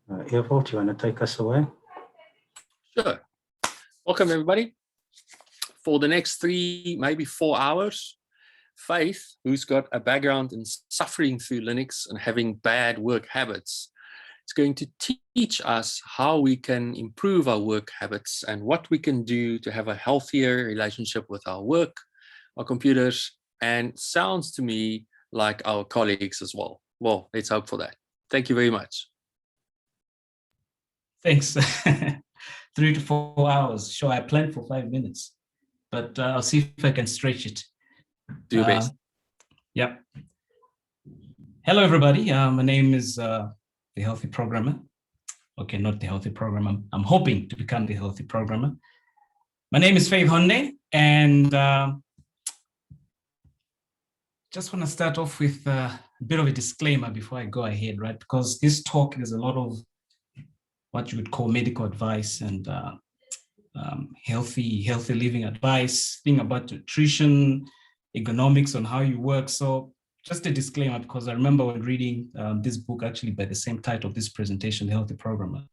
Errol, do you want to take us away? Sure. Welcome, everybody. For the next 3, maybe 4 hours, Faith, who's got a background in suffering through Linux and having bad work habits, is going to teach us how we can improve our work habits and what we can do to have a healthier relationship with our work, our computers, and sounds to me like our colleagues as well. Well, let's hope for that. Thank you very much. Thanks. 3 to 4 hours. Sure, I planned for 5 minutes, but I'll see if I can stretch it. Do your best. Yep. Hello, everybody. My name is The Healthy Programmer. Okay, not The Healthy Programmer. I'm hoping to become The Healthy Programmer. My name is Faith Honde, and just want to start off with a bit of a disclaimer before I go ahead, right? Because this talk is a lot of what you would call medical advice and healthy living advice, thing about nutrition, economics on how you work. So just a disclaimer, because I remember when reading this book, actually by the same title of this presentation, The Healthy Programmer,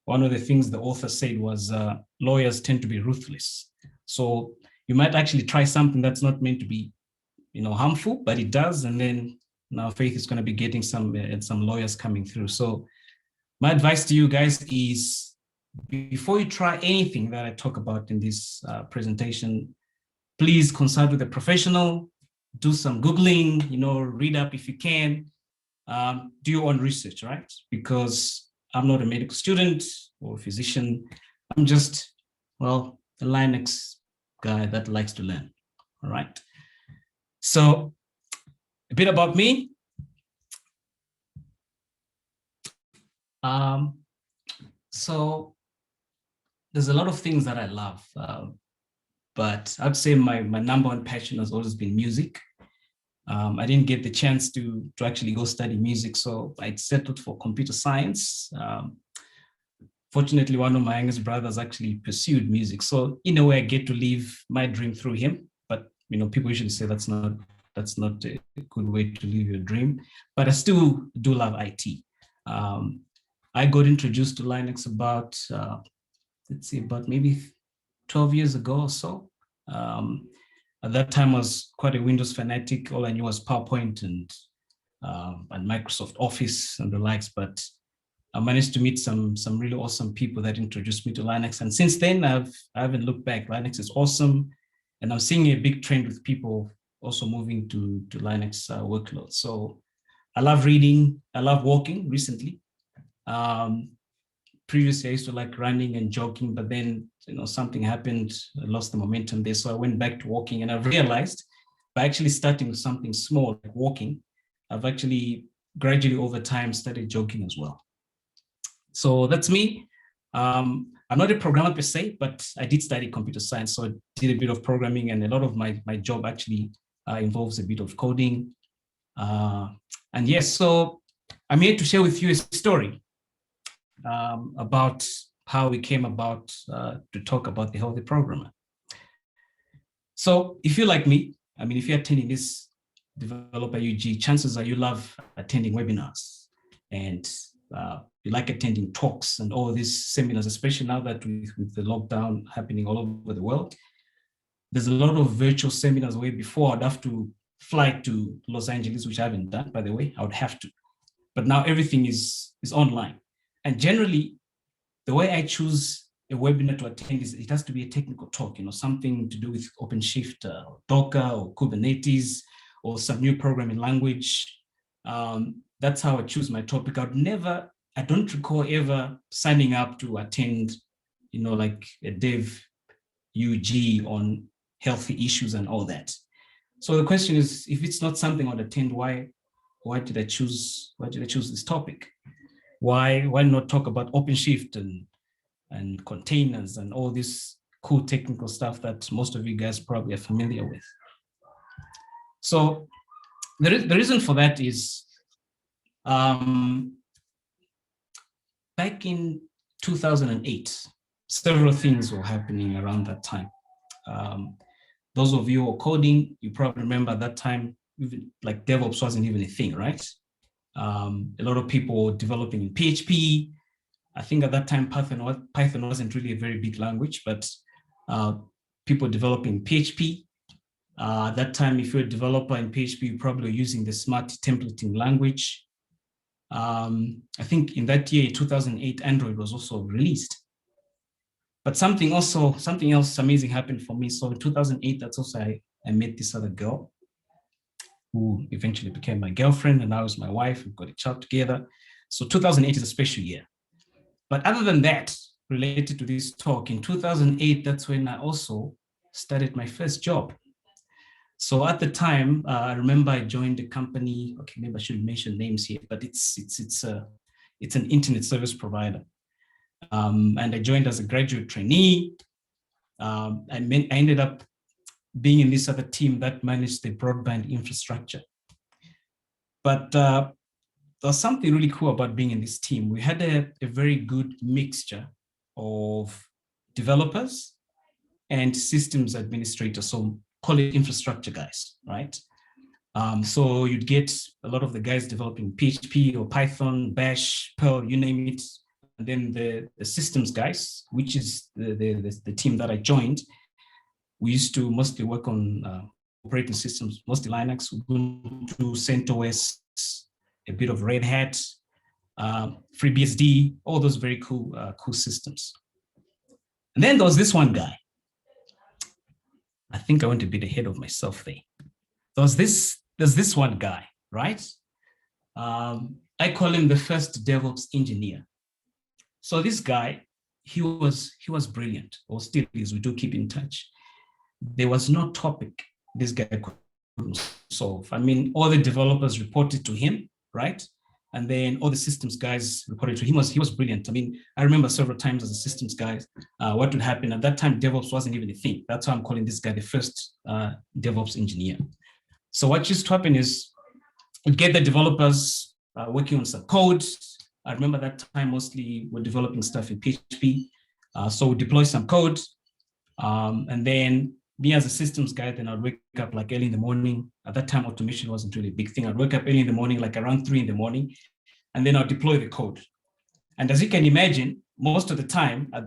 one of the things the author said was lawyers tend to be ruthless. So you might actually try something that's not meant to be, harmful, but it does. And then now Faith is going to be getting some lawyers coming through. So my advice to you guys is, before you try anything that I talk about in this presentation, please consult with a professional, do some Googling, read up if you can, do your own research, right? Because I'm not a medical student or a physician. I'm just, a Linux guy that likes to learn, all right? So a bit about me. So there's a lot of things that I love, but I'd say my number one passion has always been music. I didn't get the chance to actually go study music, so I settled for computer science. Fortunately, one of my youngest brothers actually pursued music, so in a way I get to live my dream through him. But people usually say that's not a good way to live your dream, but I still do love IT. I got introduced to Linux about maybe 12 years ago or so. At that time, I was quite a Windows fanatic. All I knew was PowerPoint and Microsoft Office and the likes. But I managed to meet some really awesome people that introduced me to Linux. And since then, I haven't looked back. Linux is awesome, and I'm seeing a big trend with people also moving to Linux workloads. So I love reading. I love walking. Recently. Previously, I used to like running and jogging, but then something happened, I lost the momentum there. So I went back to walking, and I realized by actually starting with something small like walking, I've actually gradually over time started jogging as well. So that's me. I'm not a programmer per se, but I did study computer science. So I did a bit of programming, and a lot of my job actually involves a bit of coding. And yes, so I'm here to share with you a story about how we came about to talk about the Healthy Programmer. So if you're like me, if you're attending this Developer UG, chances are you love attending webinars and you like attending talks and all these seminars, especially now that with the lockdown happening all over the world. There's a lot of virtual seminars where before I'd have to fly to Los Angeles, which I haven't done, by the way. I would have to. But now everything is online. And generally, the way I choose a webinar to attend is it has to be a technical talk, something to do with OpenShift, or Docker, or Kubernetes, or some new programming language. That's how I choose my topic. I don't recall ever signing up to attend, like a Dev UG on healthy issues and all that. So the question is, if it's not something I'd attend, why did I choose this topic? Why not talk about OpenShift and containers and all this cool technical stuff that most of you guys probably are familiar with? So the reason for that is back in 2008, several things were happening around that time. Those of you who are coding, you probably remember at that time, even like DevOps wasn't even a thing, right? A lot of people were developing in PHP, I think at that time, Python wasn't really a very big language, but people developing PHP. At that time, if you're a developer in PHP, you're probably using the smart templating language. I think in that year, 2008, Android was also released. But something else amazing happened for me. So in 2008, that's also I met this other girl who eventually became my girlfriend, and now is my wife. We've got a child together. So 2008 is a special year. But other than that, related to this talk, in 2008, that's when I also started my first job. So at the time, I remember I joined a company. Okay, maybe I shouldn't mention names here, but it's an internet service provider. And I joined as a graduate trainee. I ended up being in this other team that managed the broadband infrastructure. But there was something really cool about being in this team. We had a very good mixture of developers and systems administrators, so call it infrastructure guys, right? So you'd get a lot of the guys developing PHP or Python, Bash, Perl, you name it. And then the systems guys, which is the team that I joined, we used to mostly work on operating systems, mostly Linux, Ubuntu, CentOS, a bit of Red Hat, FreeBSD, all those very cool systems. And then there was this one guy. I think I went a bit ahead of myself there. There's this one guy, right? I call him the first DevOps engineer. So this guy, he was brilliant, or still is. We do keep in touch. There was no topic this guy couldn't solve. I mean, all the developers reported to him, right? And then all the systems guys reported to him. He was brilliant. I mean, I remember several times as a systems guy, what would happen at that time, DevOps wasn't even a thing. That's why I'm calling this guy the first DevOps engineer. So what used to happen is we'd get the developers working on some code. I remember that time mostly we're developing stuff in PHP. So we deploy some code. And then me as a systems guy, then I'd wake up like early in the morning. At that time, automation wasn't really a big thing. I'd wake up early in the morning, like around 3 in the morning, and then I'll deploy the code. And as you can imagine, most of the time at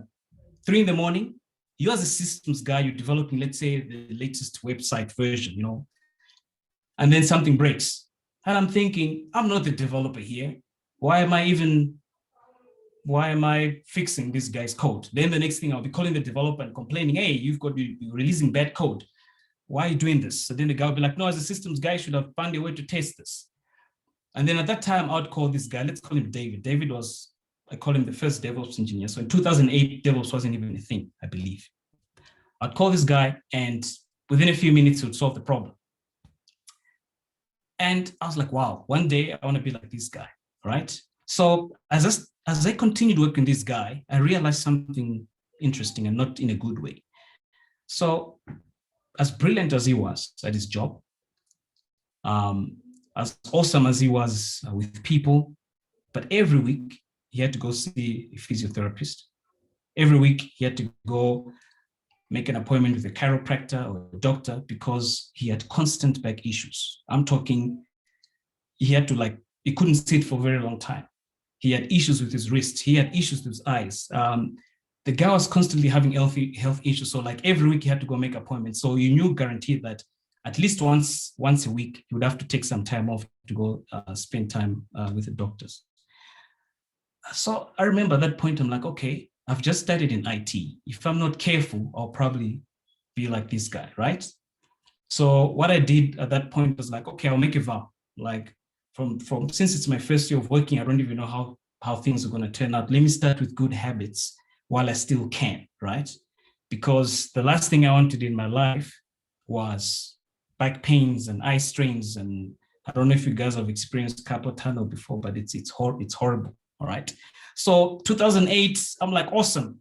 3 in the morning, you as a systems guy, you're developing, let's say, the latest website version, you know, and then something breaks. And I'm thinking, I'm not the developer here. Why am I fixing this guy's code? Then the next thing I'll be calling the developer and complaining, hey, you're releasing bad code. Why are you doing this? So then the guy will be like, no, as a systems guy, should have found a way to test this. And then at that time, I'd call this guy, let's call him David. David was, I call him the first DevOps engineer. So in 2008, DevOps wasn't even a thing, I believe. I'd call this guy and within a few minutes, he would solve the problem. And I was like, wow, one day I want to be like this guy, right? So as I continued working with this guy, I realized something interesting and not in a good way. So as brilliant as he was at his job, as awesome as he was with people, but every week he had to go see a physiotherapist. Every week he had to go make an appointment with a chiropractor or a doctor because he had constant back issues. I'm talking, he couldn't sit for a very long time. He had issues with his wrist. He had issues with his eyes. The guy was constantly having health issues. So like every week he had to go make appointments. So you knew guaranteed that at least once a week, he would have to take some time off to go spend time with the doctors. So I remember at that point, I'm like, okay, I've just started in IT. If I'm not careful, I'll probably be like this guy, right? So what I did at that point was like, okay, I'll make a vow. Like since it's my first year of working, I don't even know how things are going to turn out. Let me start with good habits while I still can, right? Because the last thing I wanted in my life was back pains and eye strains. And I don't know if you guys have experienced carpal tunnel before, but it's horrible, all right? So 2008, I'm like, awesome.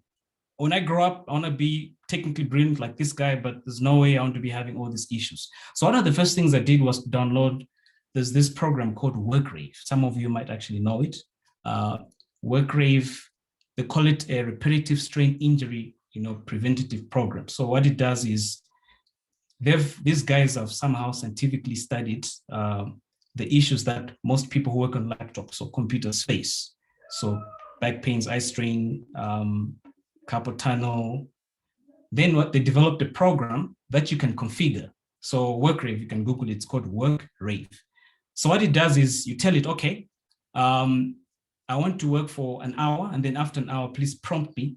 When I grow up, I want to be technically brilliant like this guy, but there's no way I want to be having all these issues. So one of the first things I did was download, there's this program called WorkRave. Some of you might actually know it. WorkRave, they call it a repetitive strain injury, preventative program. So what it does is these guys have somehow scientifically studied the issues that most people who work on laptops or computers face. So back pains, eye strain, carpal tunnel. Then what they developed a program that you can configure. So WorkRave, you can Google it, it's called WorkRave. So what it does is you tell it, okay, I want to work for an hour, and then after an hour, please prompt me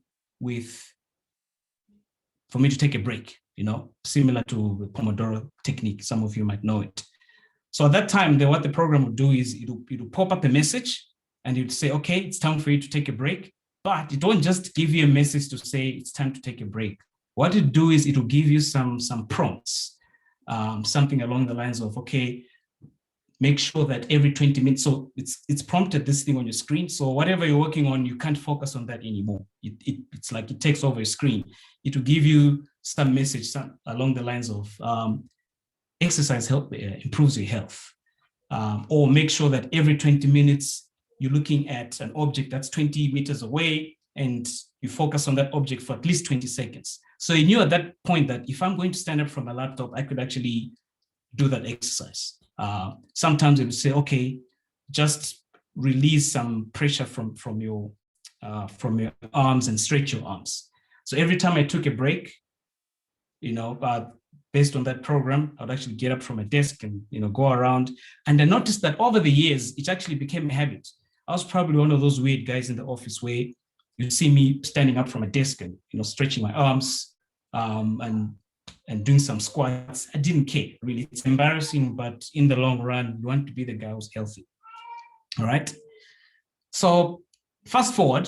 for me to take a break, similar to the Pomodoro technique. Some of you might know it. So at that time, what the program would do is it'll pop up a message and you'd say, okay, it's time for you to take a break, but it won't just give you a message to say it's time to take a break. What it do is it'll give you some prompts, something along the lines of, okay, make sure that every 20 minutes, so it's prompted this thing on your screen. So whatever you're working on, you can't focus on that anymore. It's like it takes over your screen. It will give you some message along the lines of exercise improves your health. Or make sure that every 20 minutes, you're looking at an object that's 20 meters away and you focus on that object for at least 20 seconds. So you knew at that point that if I'm going to stand up from my laptop, I could actually do that exercise. Sometimes it would say, okay, just release some pressure from your arms and stretch your arms. So every time I took a break, based on that program, I would actually get up from my desk and go around. And I noticed that over the years, it actually became a habit. I was probably one of those weird guys in the office where you see me standing up from a desk and stretching my arms and doing some squats. I didn't care, really. It's embarrassing, but in the long run, you want to be the guy who's healthy. All right. So fast forward,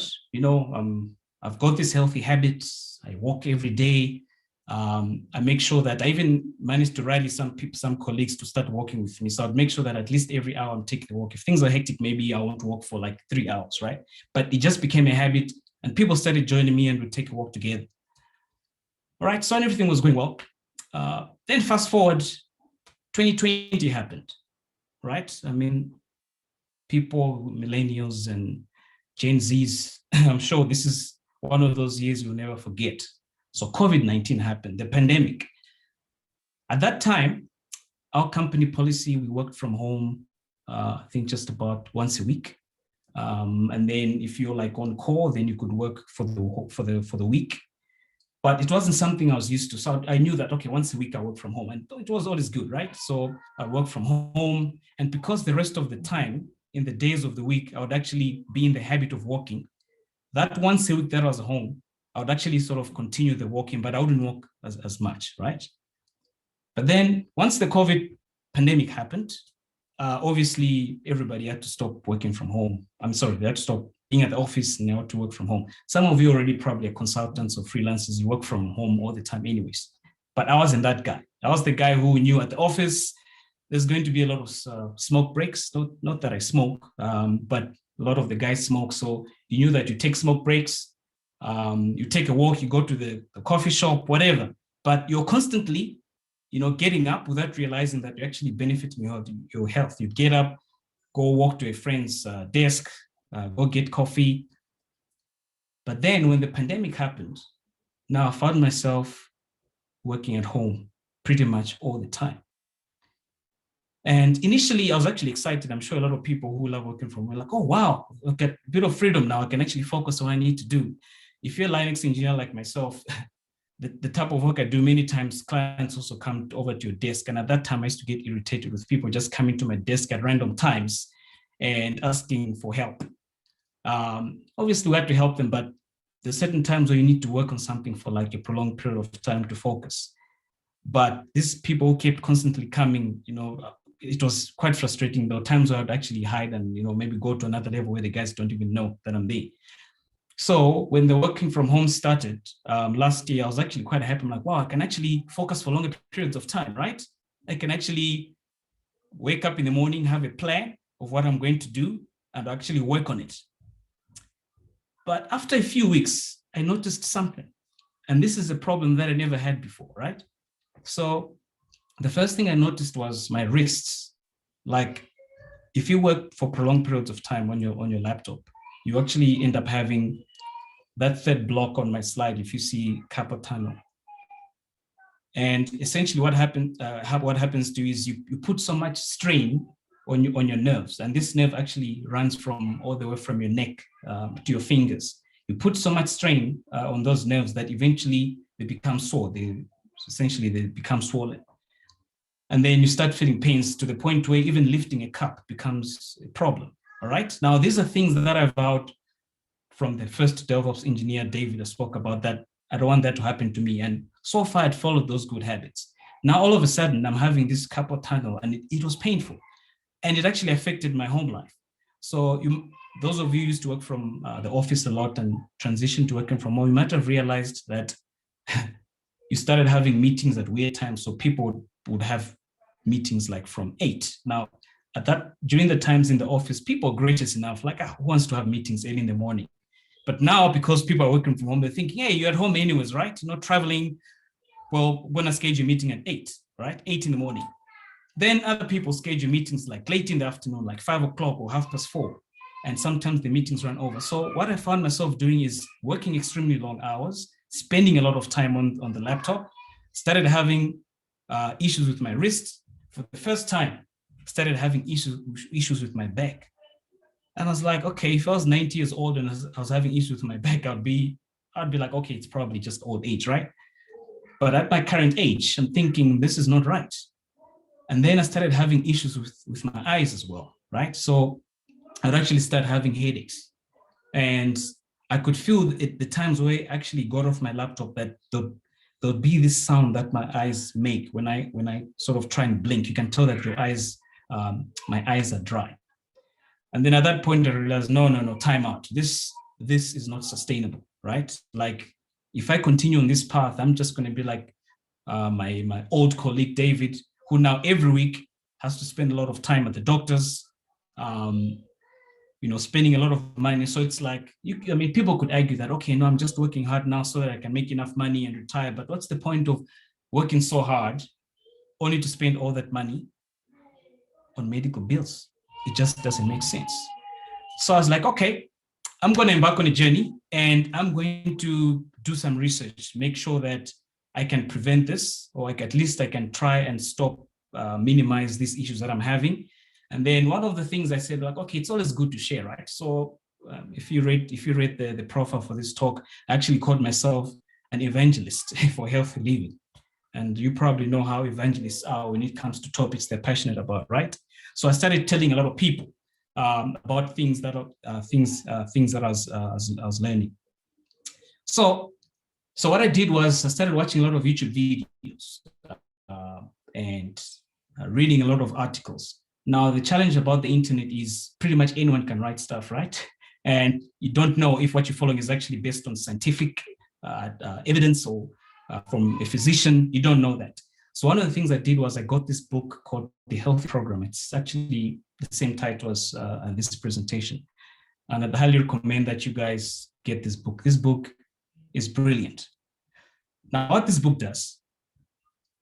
I've got this healthy habit. I walk every day. I make sure that I even managed to rally some colleagues to start walking with me. So I'd make sure that at least every hour I'm taking a walk. If things are hectic, maybe I want to walk for like 3 hours, right? But it just became a habit and people started joining me and we'd take a walk together. All right, so everything was going well. Then fast forward, 2020 happened, right? I mean, people, millennials and Gen Zs, I'm sure this is one of those years you'll never forget. So COVID-19 happened, the pandemic. At that time, our company policy, we worked from home, I think just about once a week. And then if you're like on call, then you could work for the week. But it wasn't something I was used to. So I knew that, okay, once a week I work from home and it was always good, right? So I work from home. And because the rest of the time, in the days of the week, I would actually be in the habit of walking. That once a week that I was home, I would actually sort of continue the walking, but I wouldn't walk as much, right? But then once the COVID pandemic happened, obviously everybody had to stop working from home. They had to stop being at the office and they had to work from home. Some of you already probably are consultants or freelancers, you work from home all the time anyways. But I wasn't that guy. I was the guy who knew at the office, there's going to be a lot of smoke breaks. Not that I smoke, but a lot of the guys smoke. So you knew that you take smoke breaks, you take a walk, you go to the coffee shop, whatever. But you're constantly, getting up without realizing that you're actually benefiting your health. You get up, go walk to a friend's desk, go get coffee. But then when the pandemic happened, now I found myself working at home pretty much all the time. And initially I was actually excited. I'm sure a lot of people who love working from home were like, oh, wow, I've got a bit of freedom now. I can actually focus on what I need to do. If you're a Linux engineer like myself, the type of work I do, many times clients also come over to your desk. And at that time I used to get irritated with people just coming to my desk at random times and asking for help. Obviously we had to help them, but there's certain times where you need to work on something for like a prolonged period of time to focus. But these people who kept constantly coming, it was quite frustrating. There were times where I'd actually hide and, maybe go to another level where the guys don't even know that I'm there. So when the working from home started last year, I was actually quite happy. I'm like, wow, I can actually focus for longer periods of time, right? I can actually wake up in the morning, have a plan of what I'm going to do and actually work on it. But after a few weeks, I noticed something. And this is a problem that I never had before, right? So the first thing I noticed was my wrists. Like if you work for prolonged periods of time on your laptop, you actually end up having that third block on my slide. If you see carpal tunnel, and essentially what happens to you is you put so much strain on your nerves. And this nerve actually runs from all the way from your neck to your fingers. You put so much strain on those nerves that eventually they become sore. Essentially they become swollen. And then you start feeling pains to the point where even lifting a cup becomes a problem. All right. Now, these are things that I've vowed from the first DevOps engineer, David, I spoke about that. I don't want that to happen to me. And so far, I'd followed those good habits. Now, all of a sudden, I'm having this carpal tunnel, and it was painful. And it actually affected my home life. So those of you who used to work from the office a lot and transitioned to working from home, you might have realized that you started having meetings at weird times. So people would have meetings like from 8. Now, during the times in the office, people are gracious enough, like, who wants to have meetings early in the morning? But now, because people are working from home, they're thinking, hey, you're at home anyways, right? You're not traveling. Well, we're gonna schedule a meeting at 8, right? 8 in the morning. Then other people schedule meetings like late in the afternoon, like 5 o'clock or 4:30. And sometimes the meetings run over. So what I found myself doing is working extremely long hours, spending a lot of time on the laptop, started having issues with my wrist. For the first time, started having issues with my back. And I was like, okay, if I was 90 years old and I was having issues with my back, I'd be like, okay, it's probably just old age, right? But at my current age, I'm thinking this is not right. And then I started having issues with my eyes as well, right? So I'd actually start having headaches. And I could feel at the times where I actually got off my laptop that there'll be this sound that my eyes make when I sort of try and blink. You can tell that my eyes are dry. And then at that point, I realized, no, time out. This is not sustainable, right? Like, if I continue on this path, I'm just going to be like my old colleague, David, who now every week has to spend a lot of time at the doctor's, spending a lot of money. So it's like, people could argue that, okay, no, I'm just working hard now so that I can make enough money and retire. But what's the point of working so hard only to spend all that money on medical bills? It just doesn't make sense. So I was like, okay, I'm going to embark on a journey and I'm going to do some research, make sure that I can prevent this, or at least I can try and stop, minimize these issues that I'm having. And then one of the things I said, like, okay, it's always good to share, right? So if you read the profile for this talk, I actually called myself an evangelist for healthy living. And you probably know how evangelists are when it comes to topics they're passionate about, right? So I started telling a lot of people about things that I was learning. So what I did was I started watching a lot of YouTube videos and reading a lot of articles. Now, the challenge about the internet is pretty much anyone can write stuff, right? And you don't know if what you're following is actually based on scientific evidence or from a physician. You don't know that. So one of the things I did was I got this book called The Health Program. It's actually the same title as this presentation. And I'd highly recommend that you guys get this book. This book is brilliant. Now, what this book does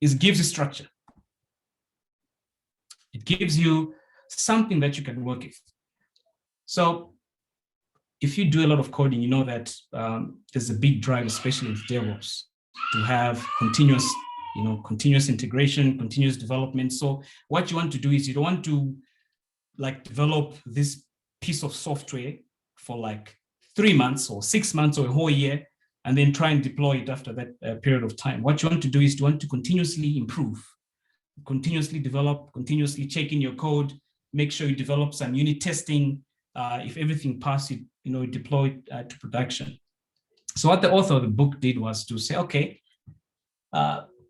is it gives you structure. It gives you something that you can work with. So if you do a lot of coding, you know that there's a big drive, especially with DevOps, to have continuous integration, continuous development. So what you want to do is you don't want to like develop this piece of software for like 3 months or 6 months or a whole year, and then try and deploy it after that period of time. What you want to do is you want to continuously improve, continuously develop, continuously check in your code, make sure you develop some unit testing. If everything passes, you deploy it to production. So what the author of the book did was to say, okay,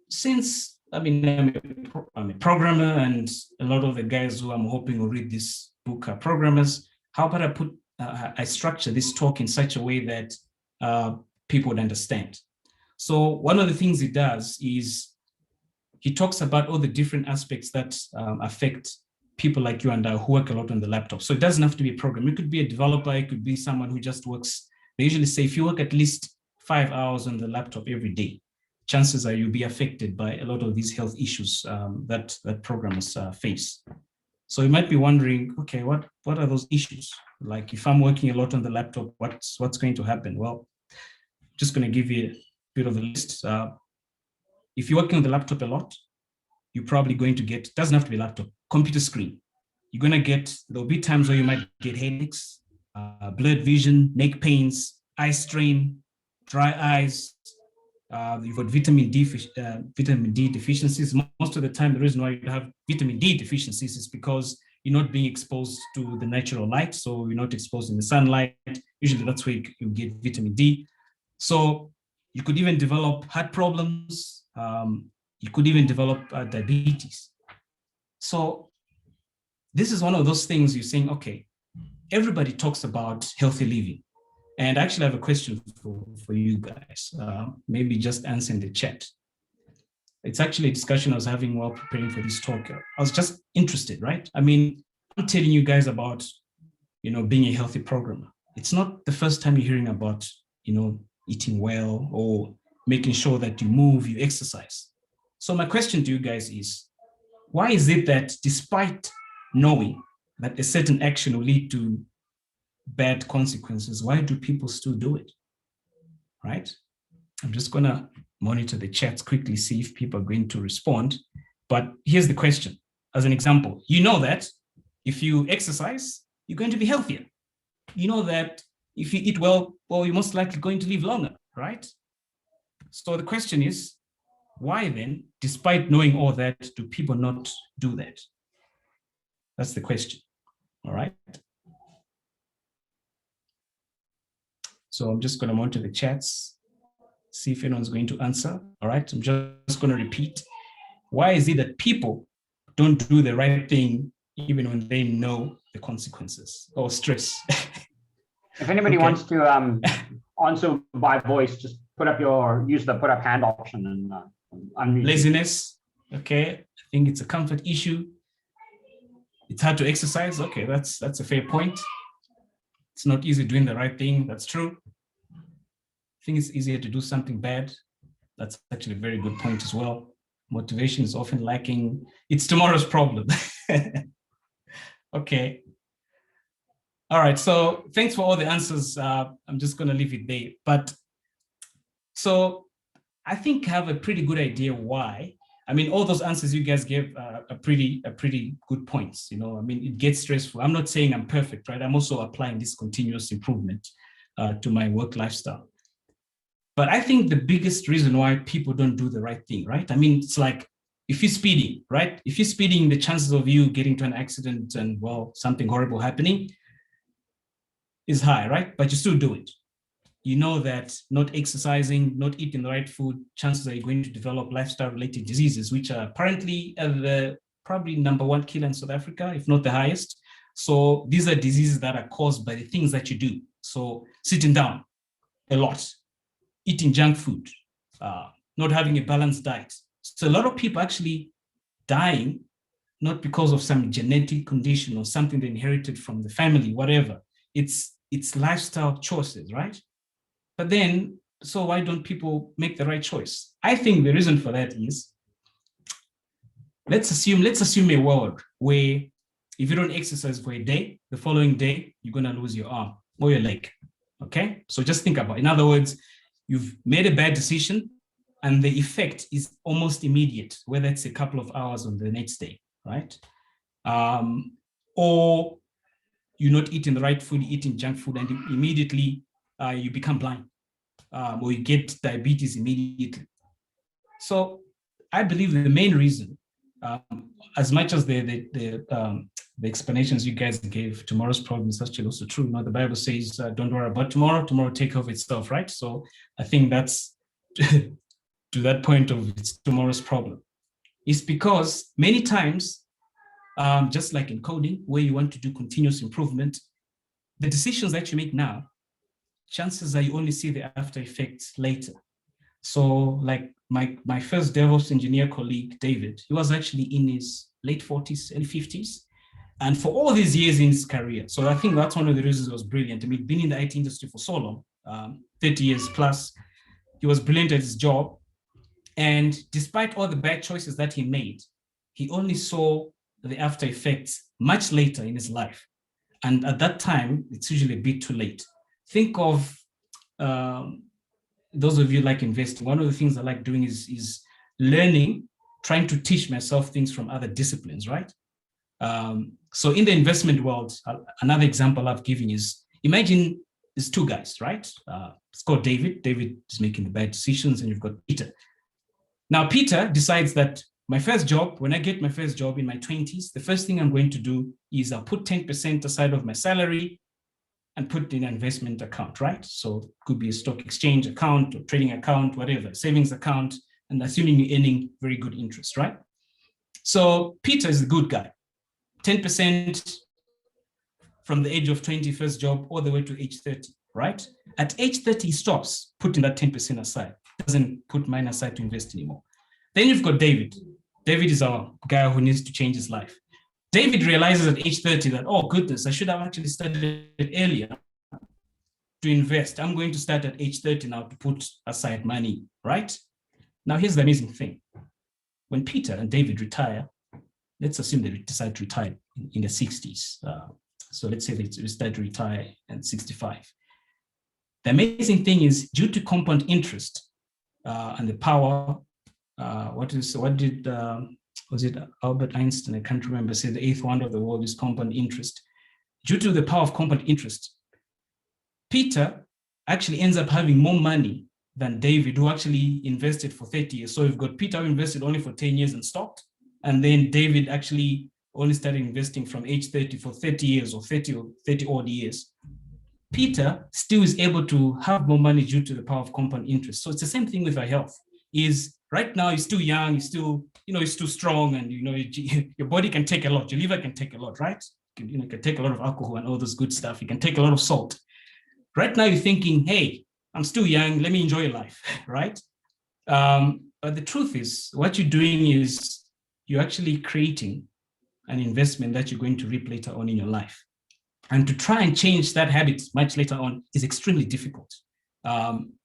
since I'm a programmer and a lot of the guys who I'm hoping will read this book are programmers, how about I structure this talk in such a way that people would understand. So one of the things he does is he talks about all the different aspects that affect people like you and I who work a lot on the laptop. So it doesn't have to be a programmer. It could be a developer. It could be someone who just works. They usually say if you work at least 5 hours on the laptop every day, chances are you'll be affected by a lot of these health issues that programmers face. So you might be wondering, okay, what are those issues? Like if I'm working a lot on the laptop, what's going to happen? Well, just going to give you a bit of a list. If you're working on the laptop a lot, you're probably going to get, doesn't have to be a laptop, computer screen. there'll be times where you might get headaches, blurred vision, neck pains, eye strain, dry eyes. You've got vitamin D deficiencies. Most of the time, the reason why you have vitamin D deficiencies is because you're not being exposed to the natural light. So you're not exposed in the sunlight. Usually that's where you get vitamin D. So you could even develop heart problems. You could even develop diabetes. So this is one of those things you're saying, okay, everybody talks about healthy living. And I actually have a question for you guys. Maybe just answer in the chat. It's actually a discussion I was having while preparing for this talk. I was just interested, right? I mean, I'm telling you guys about, being a healthy programmer. It's not the first time you're hearing about, eating well or making sure that you move, you exercise. So my question to you guys is, why is it that despite knowing that a certain action will lead to bad consequences, why do people still do it, right? I'm just gonna monitor the chats quickly, see if people are going to respond. But here's the question. As an example, you know that if you exercise, you're going to be healthier. You know that if you eat well, you're most likely going to live longer, right? So the question is, why then, despite knowing all that, do people not do that? That's the question, all right? So I'm just going to monitor the chats, see if anyone's going to answer. All right, I'm just going to repeat. Why is it that people don't do the right thing even when they know the consequences or stress? If anybody wants to answer by voice, just use the put up hand option and unmute. Laziness. Okay, I think it's a comfort issue. It's hard to exercise. Okay, that's a fair point. It's not easy doing the right thing. That's true. I think it's easier to do something bad. That's actually a very good point as well. Motivation is often lacking. It's tomorrow's problem. Okay. All right. So thanks for all the answers. I'm just going to leave it there. But so I think I have a pretty good idea why. I mean, all those answers you guys gave are pretty good points. I mean, it gets stressful. I'm not saying I'm perfect, right? I'm also applying this continuous improvement to my work lifestyle. But I think the biggest reason why people don't do the right thing, right? I mean, it's like if you're speeding, right? If you're speeding, the chances of you getting to an accident and, something horrible happening is high, right? But you still do it. You know that not exercising, not eating the right food, chances are you're going to develop lifestyle-related diseases, which are apparently the probably #1 killer in South Africa, if not the highest. So these are diseases that are caused by the things that you do. So sitting down a lot, eating junk food, not having a balanced diet. So a lot of people actually dying, not because of some genetic condition or something they inherited from the family, whatever. It's lifestyle choices, right? But then, so why don't people make the right choice? I think the reason for that is, let's assume a world where if you don't exercise for a day, the following day, you're gonna lose your arm or your leg, okay? So just think about it. In other words, you've made a bad decision and the effect is almost immediate, whether it's a couple of hours on the next day, right? Or you're not eating the right food, you're eating junk food, and immediately you become blind, or you get diabetes immediately. So I believe the main reason, as much as the explanations you guys gave, tomorrow's problem is actually also true. The Bible says, don't worry about tomorrow, tomorrow take care of itself, right? So I think that's to that point of it's tomorrow's problem. It's because many times, just like in coding, where you want to do continuous improvement, the decisions that you make now, chances are you only see the after effects later. So like my first DevOps engineer colleague, David, he was actually in his late 40s, early 50s. And for all these years in his career, so I think that's one of the reasons it was brilliant. I mean, being in the IT industry for so long, 30 years plus, he was brilliant at his job. And despite all the bad choices that he made, he only saw the after effects much later in his life. And at that time, it's usually a bit too late. Think of those of you like investing. One of the things I like doing is learning, trying to teach myself things from other disciplines, right? So in the investment world, another example I've given is, imagine there's two guys, right? It's called David. David is making the bad decisions, and you've got Peter. Now, Peter decides that my first job, when I get my first job in my 20s, the first thing I'm going to do is I'll put 10% aside of my salary and put in an investment account, right? So it could be a stock exchange account or trading account, whatever, savings account, and assuming you're earning very good interest, right? So Peter is the good guy. 10% from the age of 20, first job, all the way to age 30, right? At age 30, he stops putting that 10% aside, doesn't put mine aside to invest anymore. Then you've got David. David is our guy who needs to change his life. David realizes at age 30 that, oh goodness, I should have actually started earlier to invest. I'm going to start at age 30 now to put aside money, right? Now here's the amazing thing. When Peter and David retire, let's assume they decide to retire in the 60s. So let's say they decide to retire at 65. The amazing thing is, due to compound interest and the power, was it Albert Einstein? I can't remember, said the eighth wonder of the world is compound interest. Due to the power of compound interest, Peter actually ends up having more money than David, who actually invested for 30 years. So we've got Peter who invested only for 10 years and stopped. And then David actually only started investing from age 30 for 30 years or 30 odd years. Peter still is able to have more money due to the power of compound interest. So it's the same thing with our health. Is right now you're still young, you're still, you're still strong, and your body can take a lot, your liver can take a lot, right? You can take a lot of alcohol and all this good stuff. You can take a lot of salt. Right now you're thinking, hey, I'm still young, let me enjoy life, right? But the truth is, what you're doing is you're actually creating an investment that you're going to reap later on in your life. And to try and change that habit much later on is extremely difficult.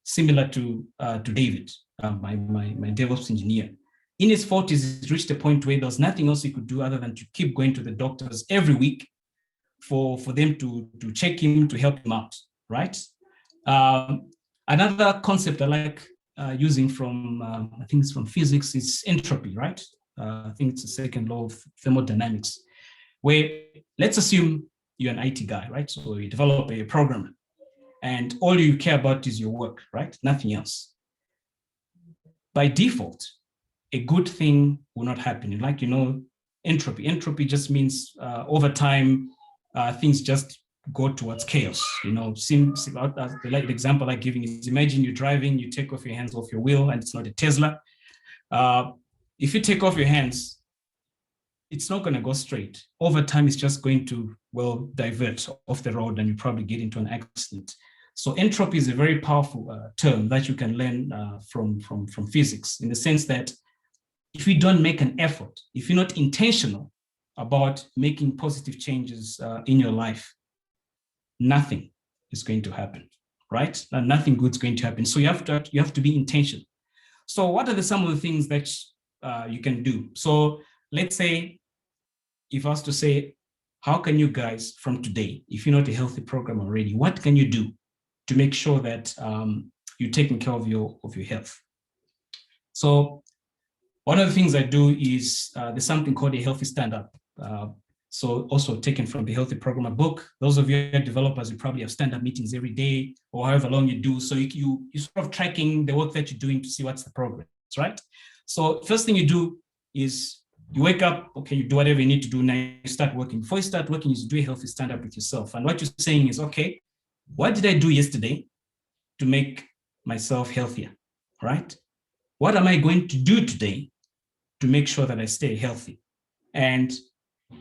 Similar to David, my DevOps engineer. In his 40s, he reached a point where there was nothing else he could do other than to keep going to the doctors every week for them to check him, to help him out, right? Another concept I like using from, I think it's from physics, is entropy, right? I think it's the second law of thermodynamics, where let's assume you're an IT guy, right? So you develop a program and all you care about is your work, right? Nothing else. By default, a good thing will not happen. Like, entropy. Entropy just means over time, things just go towards chaos. The example I'm giving is, imagine you're driving, you take off your hands off your wheel, and it's not a Tesla. If you take off your hands, it's not going to go straight. Over time, it's just going to, divert off the road, and you probably get into an accident. So entropy is a very powerful term that you can learn from physics, in the sense that if you don't make an effort, if you're not intentional about making positive changes in your life, nothing is going to happen, right? And nothing good is going to happen. So you have to be intentional. So what are some of the things that you can do? So let's say, if I was to say, how can you guys from today, if you're not a healthy program already, what can you do to make sure that you're taking care of your health? So one of the things I do is there's something called a healthy stand-up. So also taken from the Healthy Programmer book. Those of you developers, you probably have stand-up meetings every day or however long you do. So you sort of tracking the work that you're doing to see what's the progress, right? So first thing you do is you wake up, okay, you do whatever you need to do, now you start working. Before you start working, you do a healthy stand-up with yourself. And what you're saying is, okay, what did I do yesterday to make myself healthier, right? What am I going to do today to make sure that I stay healthy? And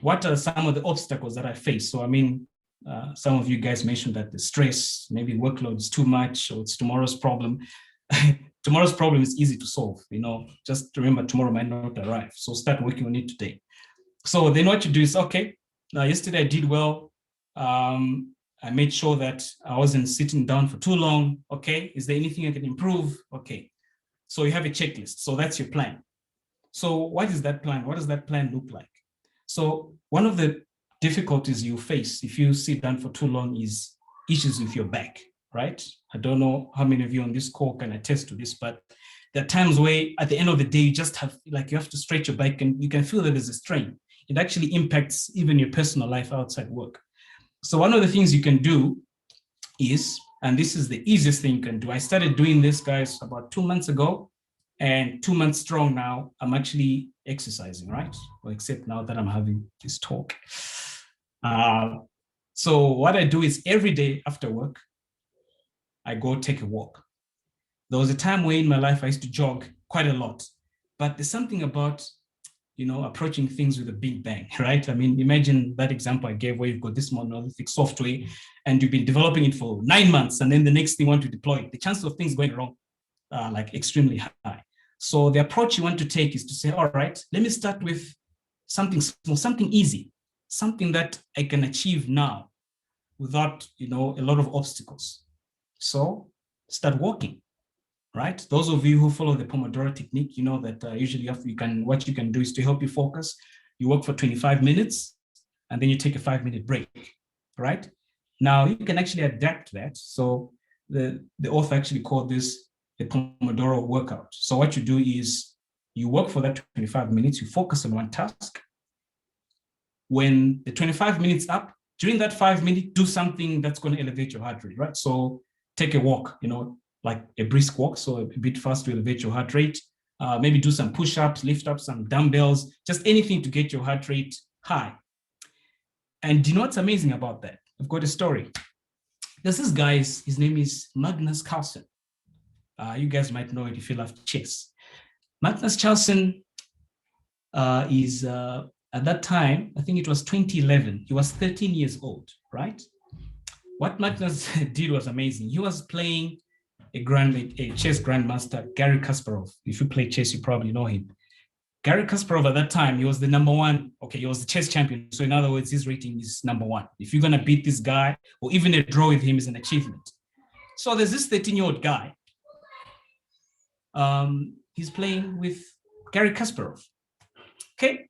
what are some of the obstacles that I face? So, some of you guys mentioned that the stress, maybe workload is too much, or it's tomorrow's problem. Tomorrow's problem is easy to solve. Just remember, tomorrow might not arrive. So start working on it today. So then what you do is, okay, now yesterday I did well. I made sure that I wasn't sitting down for too long. Okay, is there anything I can improve? Okay, so you have a checklist. So that's your plan. So what is that plan? What does that plan look like? So one of the difficulties you face if you sit down for too long is issues with your back, right? I don't know how many of you on this call can attest to this, but there are times where at the end of the day, you just have, you have to stretch your back and you can feel that there's a strain. it actually impacts even your personal life outside work. So one of the things you can do is, and this is the easiest thing you can do. I started doing this, guys, about 2 months ago, and 2 months strong now, I'm actually exercising, right? Well, except now that I'm having this talk. So what I do is every day after work, I go take a walk. There was a time where in my life I used to jog quite a lot, but there's something about, approaching things with a big bang, right? I mean, imagine that example I gave where you've got this monolithic software and you've been developing it for 9 months, and then the next thing you want to deploy it. The chances of things going wrong are like extremely high. So the approach you want to take is to say, all right, let me start with something small, something easy, something that I can achieve now without, a lot of obstacles. So start walking. Right? Those of you who follow the Pomodoro technique, you know that usually what you can do is to help you focus. You work for 25 minutes and then you take a 5-minute break, right? Now you can actually adapt that. So the author actually called this the Pomodoro Workout. So what you do is you work for that 25 minutes, you focus on one task. When the 25 minutes up, during that 5 minutes, do something that's going to elevate your heart rate, right? So take a walk, like a brisk walk, so a bit fast to elevate your heart rate. Maybe do some push-ups, lift up some dumbbells, just anything to get your heart rate high. And do you know what's amazing about that? I've got a story. There's this guy, his name is Magnus Carlsen. You guys might know it if you love chess. Magnus Carlsen is, at that time, I think it was 2011, he was 13 years old, right? What Magnus did was amazing. He was playing a chess grandmaster, Garry Kasparov. If you play chess, you probably know him. Garry Kasparov at that time, he was the number one. Okay, he was the chess champion. So in other words, his rating is number one. If you're going to beat this guy, or even a draw with him is an achievement. So there's this 13-year-old guy. He's playing with Garry Kasparov. Okay,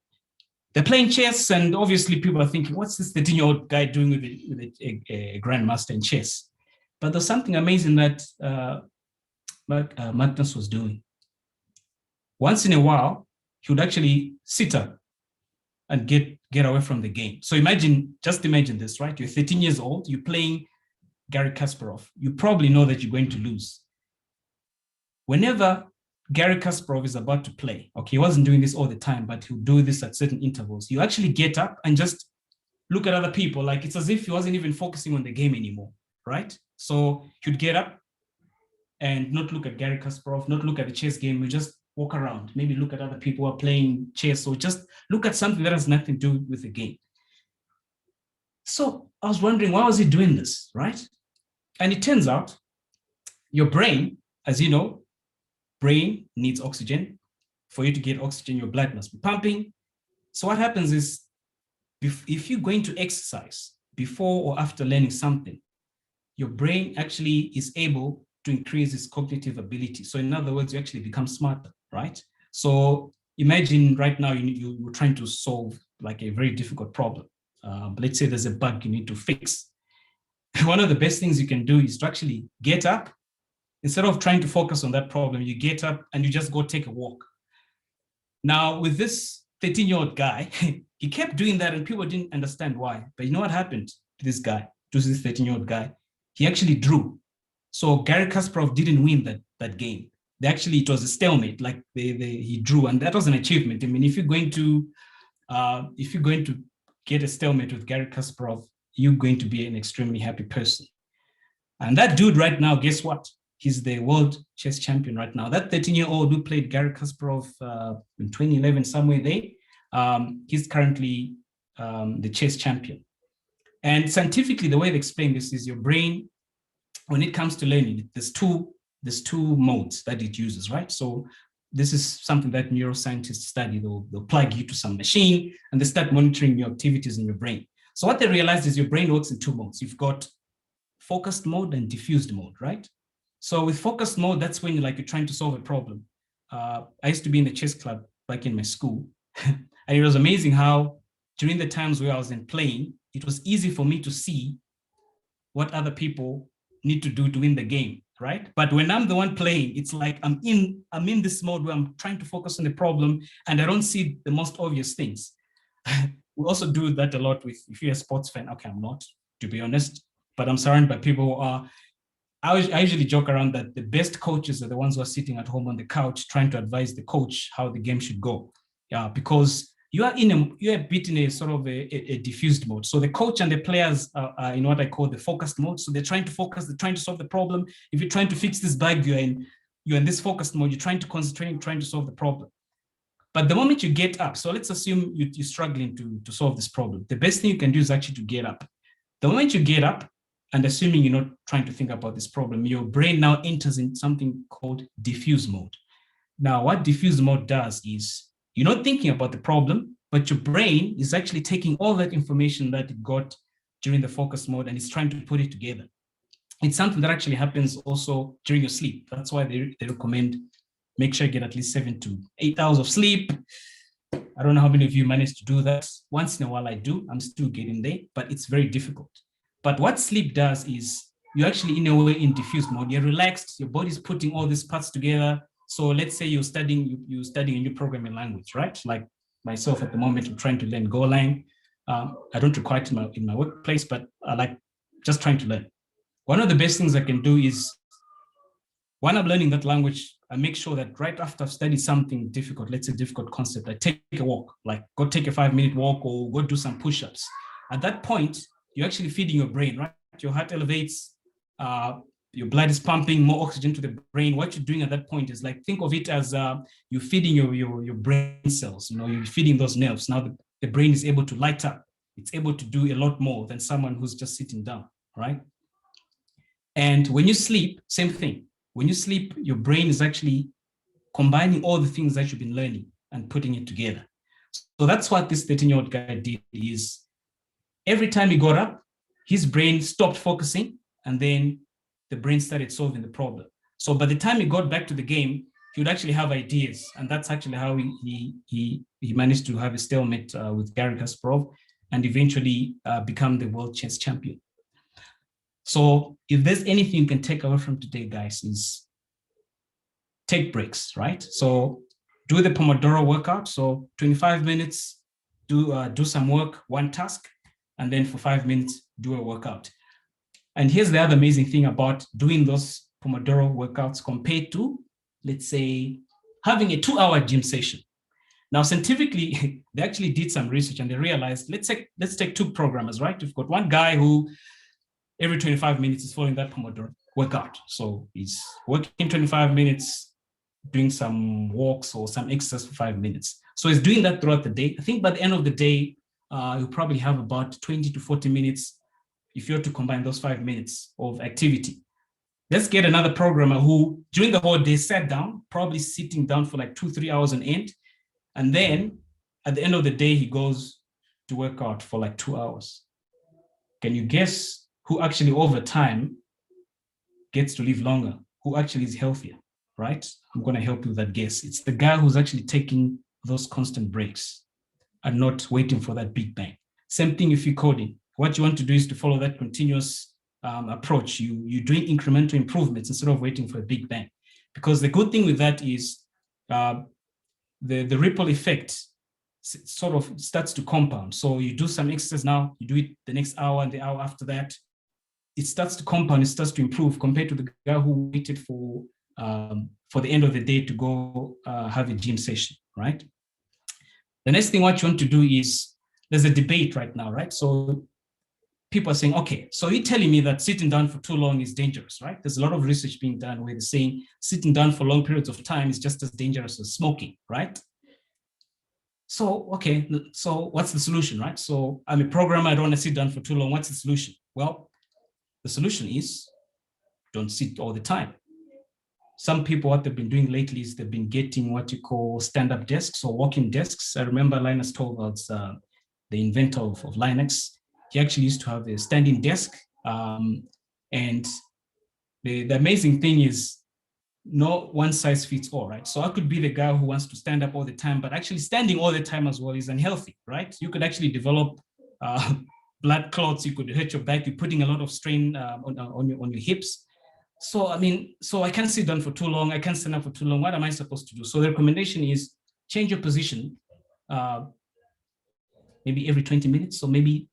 they're playing chess, and obviously people are thinking, what's this 13-year-old guy doing with a grandmaster in chess? But there's something amazing that Magnus was doing. Once in a while, he would actually sit up and get away from the game. So just imagine this, right? You're 13 years old, you're playing Garry Kasparov. You probably know that you're going to lose. Whenever Garry Kasparov is about to play, okay, he wasn't doing this all the time, but he'll do this at certain intervals. You actually get up and just look at other people, like it's as if he wasn't even focusing on the game anymore, right? So he'd get up and not look at Garry Kasparov, not look at the chess game, he'd just walk around, maybe look at other people who are playing chess, or just look at something that has nothing to do with the game. So I was wondering, why was he doing this, right? And it turns out your brain, as you know, brain needs oxygen. For you to get oxygen, your blood must be pumping. So what happens is, if you're going to exercise before or after learning something, your brain actually is able to increase its cognitive ability. So in other words, you actually become smarter, right? So imagine right now you're trying to solve like a very difficult problem. Let's say there's a bug you need to fix. One of the best things you can do is to actually get up. Instead of trying to focus on that problem, you get up and you just go take a walk. Now, with this 13-year-old guy, he kept doing that and people didn't understand why. But you know what happened to this guy, to this 13-year-old guy? He actually drew. So Garry Kasparov didn't win that game. It was a stalemate, like he drew, and that was an achievement. I mean, if you're going to get a stalemate with Garry Kasparov, you're going to be an extremely happy person. And that dude right now, guess what? He's the world chess champion right now. That 13-year-old who played Garry Kasparov in 2011, somewhere there, he's currently the chess champion. And scientifically, the way they explain this is your brain, when it comes to learning, there's two modes that it uses, right? So this is something that neuroscientists study. They'll plug you to some machine and they start monitoring your activities in your brain. So what they realized is your brain works in two modes. You've got focused mode and diffused mode, right? So with focused mode, that's when you're trying to solve a problem. I used to be in the chess club back in my school. And it was amazing how during the times where I was playing, it was easy for me to see what other people need to do to win the game, right? But when I'm the one playing, it's like I'm in this mode where I'm trying to focus on the problem and I don't see the most obvious things. we also do that a lot with, if you're a sports fan, okay, I'm not, to be honest, but I'm surrounded by people who are, I usually joke around that the best coaches are the ones who are sitting at home on the couch trying to advise the coach how the game should go. Because you're a bit in a sort of a diffused mode. So the coach and the players are in what I call the focused mode. So they're trying to focus, they're trying to solve the problem. If you're trying to fix this bug, you're in this focused mode, you're trying to concentrate, trying to solve the problem. But the moment you get up, so let's assume you're struggling to solve this problem. The best thing you can do is actually to get up. The moment you get up, and assuming you're not trying to think about this problem, your brain now enters in something called diffuse mode. Now, what diffuse mode does is you're not thinking about the problem, but your brain is actually taking all that information that it got during the focus mode and it's trying to put it together. It's something that actually happens also during your sleep. That's why they recommend make sure you get at least 7 to 8 hours of sleep. I don't know how many of you manage to do that. Once in a while I do, I'm still getting there, but it's very difficult. But what sleep does is you're actually in a way in diffuse mode. You're relaxed, your body's putting all these parts together. So let's say you're studying a new programming language, right? Like myself at the moment, I'm trying to learn Golang. I don't require it in my workplace, but I like just trying to learn. One of the best things I can do is when I'm learning that language, I make sure that right after I've studied something difficult, let's say difficult concept, I take a walk, like go take a 5-minute walk or go do some push-ups. At that point, you're actually feeding your brain, right? Your heart elevates, your blood is pumping more oxygen to the brain. What you're doing at that point is like, think of it as you're feeding your brain cells, you're feeding those nerves. Now the brain is able to light up. It's able to do a lot more than someone who's just sitting down, right? And when you sleep, same thing. When you sleep, your brain is actually combining all the things that you've been learning and putting it together. So that's what this 13-year-old guy did is every time he got up, his brain stopped focusing and then the brain started solving the problem. So by the time he got back to the game, he would actually have ideas. And that's actually how he managed to have a stalemate with Garry Kasparov and eventually become the world chess champion. So if there's anything you can take away from today, guys, is take breaks, right? So do the Pomodoro workout. So 25 minutes, do some work, one task, and then for 5 minutes, do a workout. And here's the other amazing thing about doing those Pomodoro workouts compared to, let's say, having a 2-hour gym session. Now, scientifically, they actually did some research and they realized, let's take 2 programmers, right? We've got one guy who every 25 minutes is following that Pomodoro workout. So he's working 25 minutes, doing some walks or some exercise for 5 minutes. So he's doing that throughout the day. I think by the end of the day, you'll probably have about 20 to 40 minutes if you're to combine those 5 minutes of activity. Let's get another programmer who during the whole day sat down, probably sitting down for like 2-3 hours on end. And then at the end of the day, he goes to work out for like 2 hours. Can you guess who actually over time gets to live longer, who actually is healthier, right? I'm going to help you with that guess. It's the guy who's actually taking those constant breaks and not waiting for that big bang. Same thing if you're coding. What you want to do is to follow that continuous approach. You're doing incremental improvements instead of waiting for a big bang. Because the good thing with that is the ripple effect sort of starts to compound. So you do some exercise now, you do it the next hour and the hour after that, it starts to compound, it starts to improve compared to the guy who waited for the end of the day to go have a gym session, right? The next thing what you want to do is, there's a debate right now, right? So people are saying, okay, so you're telling me that sitting down for too long is dangerous, right? There's a lot of research being done where they're saying sitting down for long periods of time is just as dangerous as smoking, right? So, okay, so what's the solution, right? So I'm a programmer, I don't want to sit down for too long. What's the solution? Well, the solution is don't sit all the time. Some people, what they've been doing lately is they've been getting what you call stand-up desks or walking desks. I remember Linus Torvalds, the inventor of Linux. He actually used to have a standing desk. And the amazing thing is no one size fits all, right? So I could be the guy who wants to stand up all the time, but actually standing all the time as well is unhealthy, right? You could actually develop blood clots, you could hurt your back, you're putting a lot of strain on your hips. So, I mean, so I can't sit down for too long, I can't stand up for too long. What am I supposed to do? So the recommendation is change your position maybe every 20 minutes. So maybe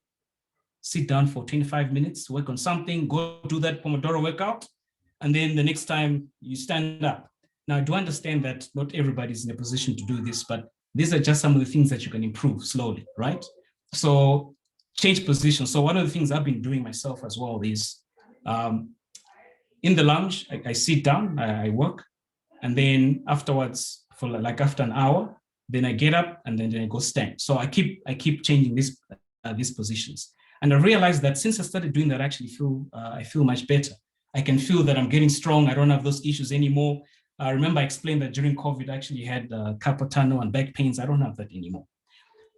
sit down for 25 minutes, work on something, go do that Pomodoro workout, and then the next time you stand up. Now, I do understand that not everybody's in a position to do this, but these are just some of the things that you can improve slowly, right? So change position. So one of the things I've been doing myself as well is in the lounge, I sit down, I work, and then afterwards, for like after an hour, then I get up and then I go stand. So I keep changing these positions. And I realized that since I started doing that, I feel much better. I can feel that I'm getting strong. I don't have those issues anymore. I remember I explained that during COVID, I actually had carpal tunnel and back pains. I don't have that anymore.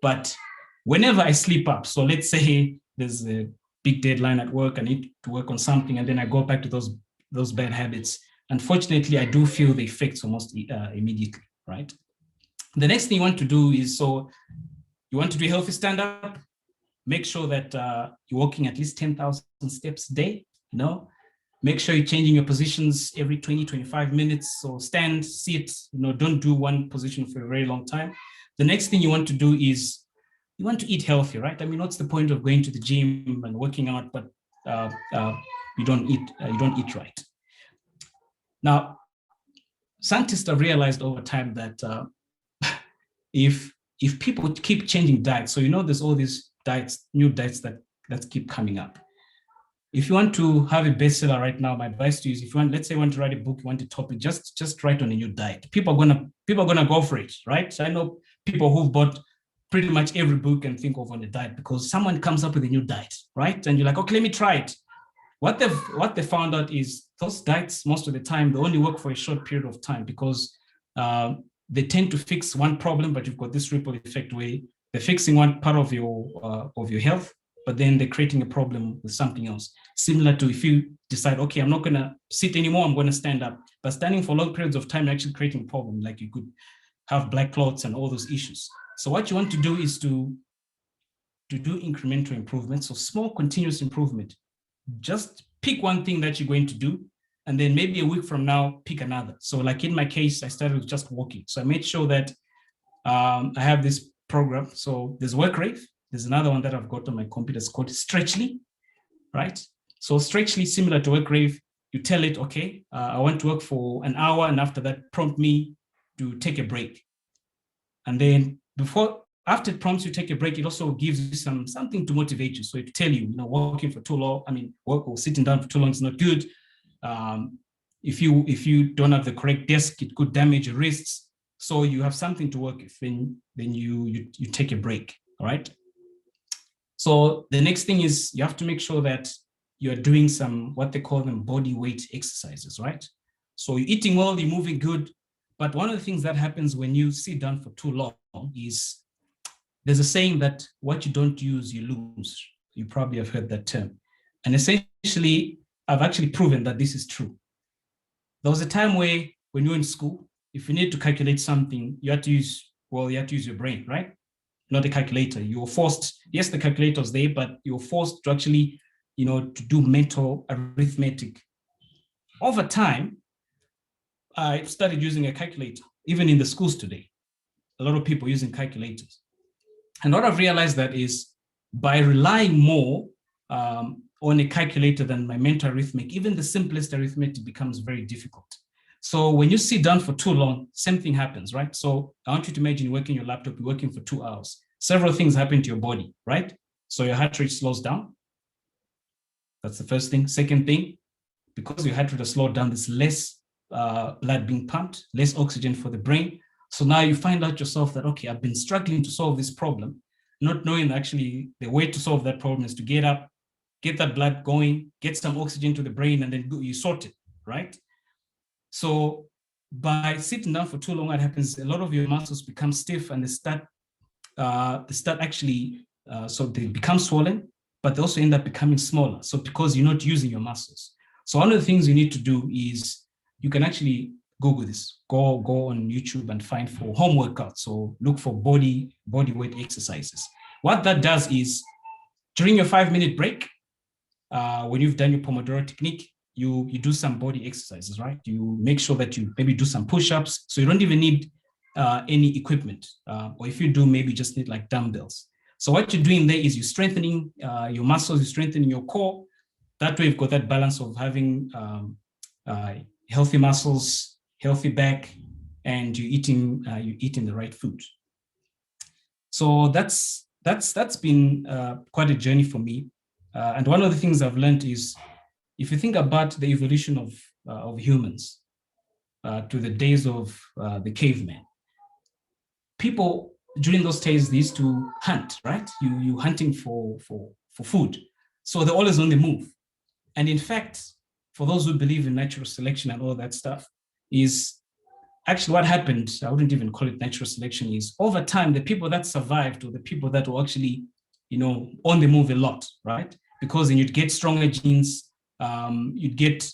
But whenever I sleep up, so let's say there's a big deadline at work, I need to work on something, and then I go back to those bad habits. Unfortunately, I do feel the effects almost immediately, right? The next thing you want to do is, so you want to do a healthy stand-up, make sure that you're walking at least 10,000 steps a day, Make sure you're changing your positions every 20, 25 minutes. So stand, sit, don't do one position for a very long time. The next thing you want to do is you want to eat healthy, right? I mean, what's the point of going to the gym and working out, but you don't eat right? Now, scientists have realized over time that if people keep changing diets, so there's all these diets, new diets that keep coming up. If you want to have a bestseller right now, my advice to you is, let's say you want to write a book, you want a topic, just write on a new diet. People are gonna go for it, right? So I know people who've bought pretty much every book and think of on a diet because someone comes up with a new diet, right? And you're like, okay, let me try it. What they found out is those diets, most of the time, they only work for a short period of time because they tend to fix one problem, but you've got this ripple effect where they're fixing one part of your health, but then they're creating a problem with something else. Similar to if you decide, okay, I'm not going to sit anymore, I'm going to stand up. But standing for long periods of time, you're actually creating a problem. Like you could have black clots and all those issues. So what you want to do is to do incremental improvement. So small continuous improvement. Just pick one thing that you're going to do, and then maybe a week from now, pick another. So like in my case, I started with just walking. So I made sure that I have this program. So there's WorkRave. There's another one that I've got on my computer. It's called Stretchly, right? So Stretchly, similar to WorkRave, you tell it, okay, I want to work for an hour, and after that, prompt me to take a break. And then after it prompts you take a break, it also gives you something to motivate you. So it tell you, working for too long, work or sitting down for too long is not good. If you don't have the correct desk, it could damage your wrists. So you have something to work with, then you take a break, all right? So the next thing is you have to make sure that you're doing some, what they call them, body weight exercises, right? So you're eating well, you're moving good. But one of the things that happens when you sit down for too long is there's a saying that what you don't use, you lose. You probably have heard that term. And essentially, I've actually proven that this is true. There was a time where when you were in school, if you need to calculate something, you have to use your brain, right? Not a calculator. You were forced, yes, the calculator was there, but you were forced to actually, to do mental arithmetic. Over time, I started using a calculator, even in the schools today. A lot of people using calculators. And what I've realized that is by relying more on a calculator than my mental arithmetic, even the simplest arithmetic becomes very difficult. So when you sit down for too long, same thing happens, right? So I want you to imagine you're working your laptop, you're working for 2 hours. Several things happen to your body, right? So your heart rate slows down. That's the first thing. Second thing, because your heart rate has slowed down, there's less blood being pumped, less oxygen for the brain. So now you find out yourself that, okay, I've been struggling to solve this problem, not knowing actually the way to solve that problem is to get up, get that blood going, get some oxygen to the brain, and then you sort it, right? So by sitting down for too long, what happens, a lot of your muscles become stiff and they start actually, so they become swollen, but they also end up becoming smaller. So because you're not using your muscles. So one of the things you need to do is you can actually Google this, go on YouTube and find for home workouts. So look for body weight exercises. What that does is during your 5-minute break, when you've done your Pomodoro technique, you do some body exercises, right? You make sure that you maybe do some push-ups. So you don't even need any equipment. Or if you do, maybe just need like dumbbells. So what you're doing there is you're strengthening your muscles, you're strengthening your core. That way you've got that balance of having healthy muscles, healthy back, and you're eating the right food. So that's been quite a journey for me. And one of the things I've learned is, if you think about the evolution of humans to the days of the caveman, people during those days, they used to hunt, right? You hunting for food. So they're always on the move. And in fact, for those who believe in natural selection and all that stuff, is actually what happened, I wouldn't even call it natural selection, is over time, the people that survived, or the people that were actually, on the move a lot, right? Because then you'd get stronger genes, you'd get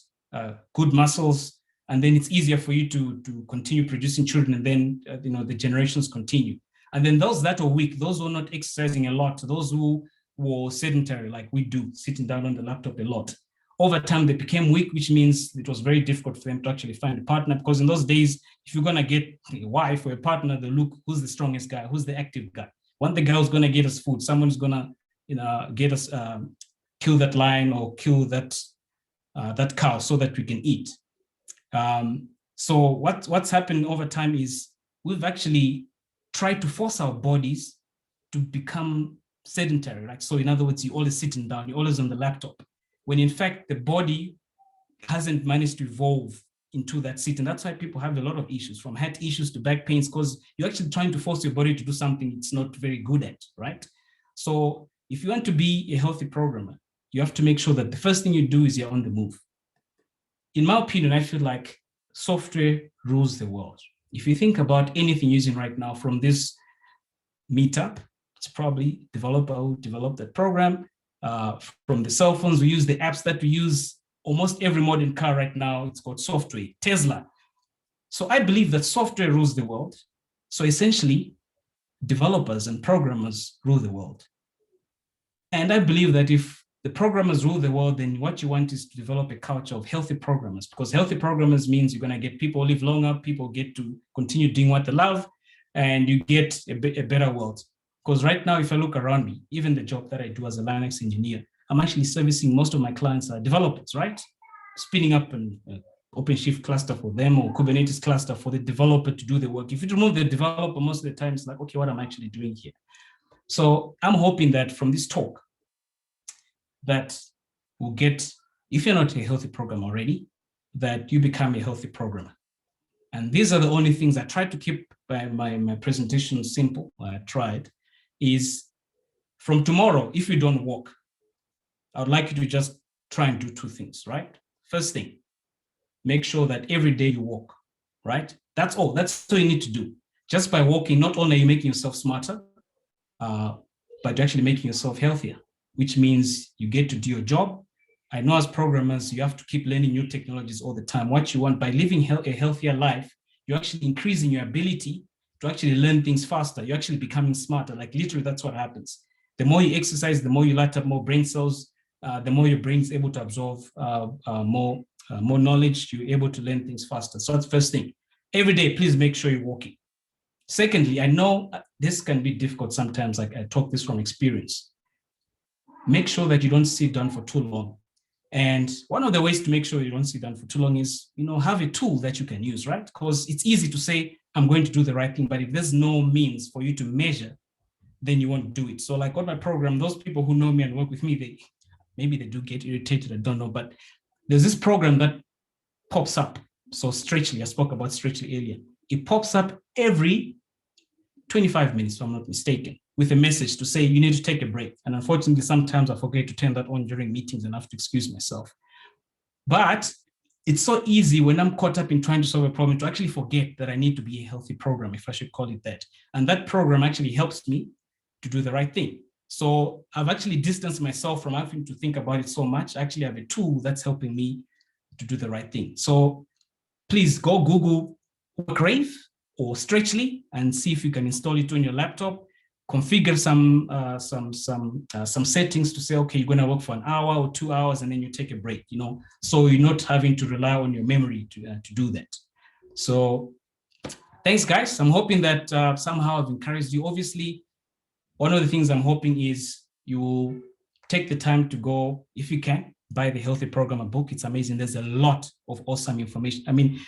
good muscles, and then it's easier for you to continue producing children, and then, the generations continue. And then those that were weak, those who were not exercising a lot, those who were sedentary, like we do, sitting down on the laptop a lot, over time they became weak, which means it was very difficult for them to actually find a partner, because in those days, if you're going to get a wife or a partner, they look, who's the strongest guy, who's the active guy? Want the guy who's going to get us food, someone's going to get us, kill that lion or kill that cow so that we can eat. So what's happened over time is we've actually tried to force our bodies to become sedentary, right? So in other words, you're always sitting down, you're always on the laptop, when in fact the body hasn't managed to evolve into that seat. And that's why people have a lot of issues, from head issues to back pains, because you're actually trying to force your body to do something it's not very good at, right? So if you want to be a healthy programmer, you have to make sure that the first thing you do is you're on the move. In my opinion, I feel like software rules the world. If you think about anything using right now, from this meetup, it's probably developer who developed that program. From the cell phones, we use the apps that we use. Almost every modern car right now, it's got software, Tesla. So I believe that software rules the world. So essentially, developers and programmers rule the world. And I believe that if the programmers rule the world, then what you want is to develop a culture of healthy programmers, because healthy programmers means you're going to get people live longer, people get to continue doing what they love, and you get a better world. Because right now, if I look around me, even the job that I do as a Linux engineer, I'm actually servicing most of my clients are developers, right? Spinning up an OpenShift cluster for them, or Kubernetes cluster for the developer to do the work. If you remove the developer, most of the time it's like, okay, what am I actually doing here? So I'm hoping that from this talk, that will get, if you're not a healthy programmer already, that you become a healthy programmer. And these are the only things I try to keep my presentation simple. I tried is, from tomorrow, if you don't walk, I would like you to just try and do two things, right? First thing, make sure that every day you walk, right? That's all you need to do. Just by walking, not only are you making yourself smarter, but you're actually making yourself healthier, which means you get to do your job. I know as programmers, you have to keep learning new technologies all the time. What you want, by living a healthier life, you're actually increasing your ability to actually learn things faster. You're actually becoming smarter. Like literally, that's what happens. The more you exercise, the more you light up more brain cells, the more your brain is able to absorb more knowledge. You're able to learn things faster. So that's the first thing. Every day, please make sure you're walking. Secondly, I know this can be difficult sometimes. Like I talk this from experience. Make sure that you don't sit down for too long. And one of the ways to make sure you don't sit down for too long is, have a tool that you can use, right? Because it's easy to say, I'm going to do the right thing, but if there's no means for you to measure, then you won't do it. So like on my program, those people who know me and work with me, maybe they do get irritated, I don't know, but there's this program that pops up. So Stretchly, I spoke about Stretchly earlier. It pops up every 25 minutes, if I'm not mistaken, with a message to say you need to take a break. And unfortunately, sometimes I forget to turn that on during meetings and I have to excuse myself. But it's so easy when I'm caught up in trying to solve a problem to actually forget that I need to be a healthy programmer, if I should call it that. And that program actually helps me to do the right thing. So I've actually distanced myself from having to think about it so much. I actually have a tool that's helping me to do the right thing. So please go Google Workrave or Stretchly and see if you can install it on your laptop. Configure some settings to say, okay, you're going to work for an hour or 2 hours, and then you take a break, so you're not having to rely on your memory to do that. So thanks, guys. I'm hoping that somehow I've encouraged you. Obviously, one of the things I'm hoping is you will take the time to go, if you can, buy the Healthy Programmer book. It's amazing. There's a lot of awesome information. I mean,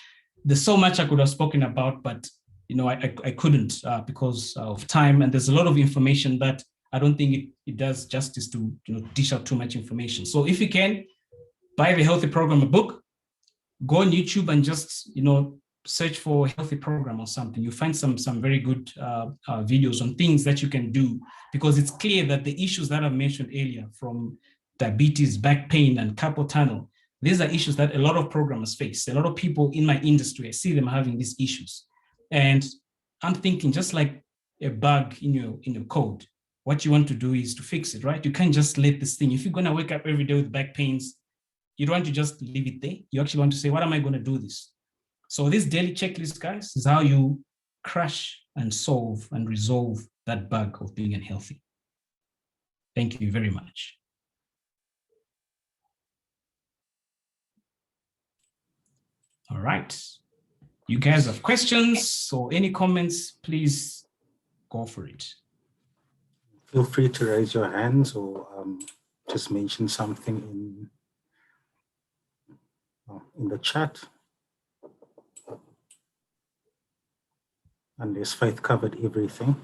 there's so much I could have spoken about, but I couldn't because of time. And there's a lot of information that I don't think it does justice to dish out too much information. So if you can, buy the Healthy Programmer book, go on YouTube and just search for Healthy Program or something. You find some very good videos on things that you can do, because it's clear that the issues that I've mentioned earlier, from diabetes, back pain, and carpal tunnel, these are issues that a lot of programmers face. A lot of people in my industry, I see them having these issues. And I'm thinking, just like a bug in your code, what you want to do is to fix it, right? You can't just let this thing, if you're going to wake up every day with back pains, you don't want to just leave it there. You actually want to say, what am I going to do this? So this daily checklist, guys, is how you crush and solve and resolve that bug of being unhealthy. Thank you very much. All right. You guys have questions or any comments, please go for it. Feel free to raise your hands or just mention something in the chat. Unless Faith covered everything.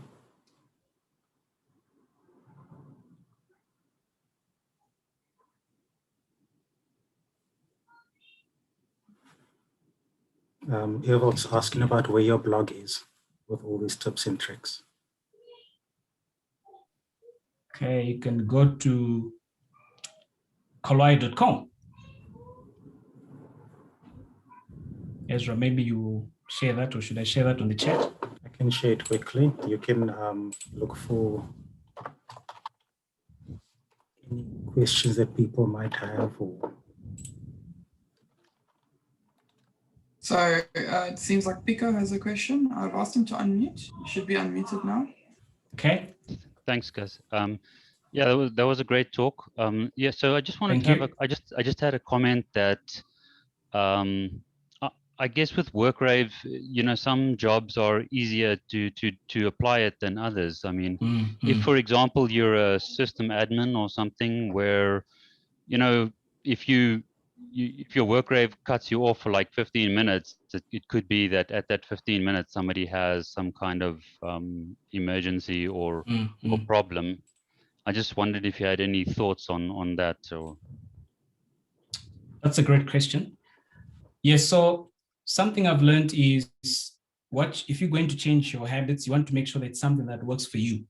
Eval's asking about where your blog is with all these tips and tricks. Okay, you can go to koloi.com. Ezra, maybe you will share that, or should I share that on the chat? I can share it quickly. You can look for any questions that people might have. So it seems like Pico has a question. I've asked him to unmute. He should be unmuted now. Okay. Thanks, guys. Yeah, that was a great talk. Yeah, so I just wanted to have I just had a comment that I guess with Workrave, some jobs are easier to apply it than others. I mean, if for example you're a system admin or something where, if your Workrave cuts you off for like 15 minutes, it could be that at that 15 minutes somebody has some kind of emergency or problem. I just wondered if you had any thoughts on that. Or that's a great question. Yes, so something I've learned is if you're going to change your habits, you want to make sure that it's something that works for you.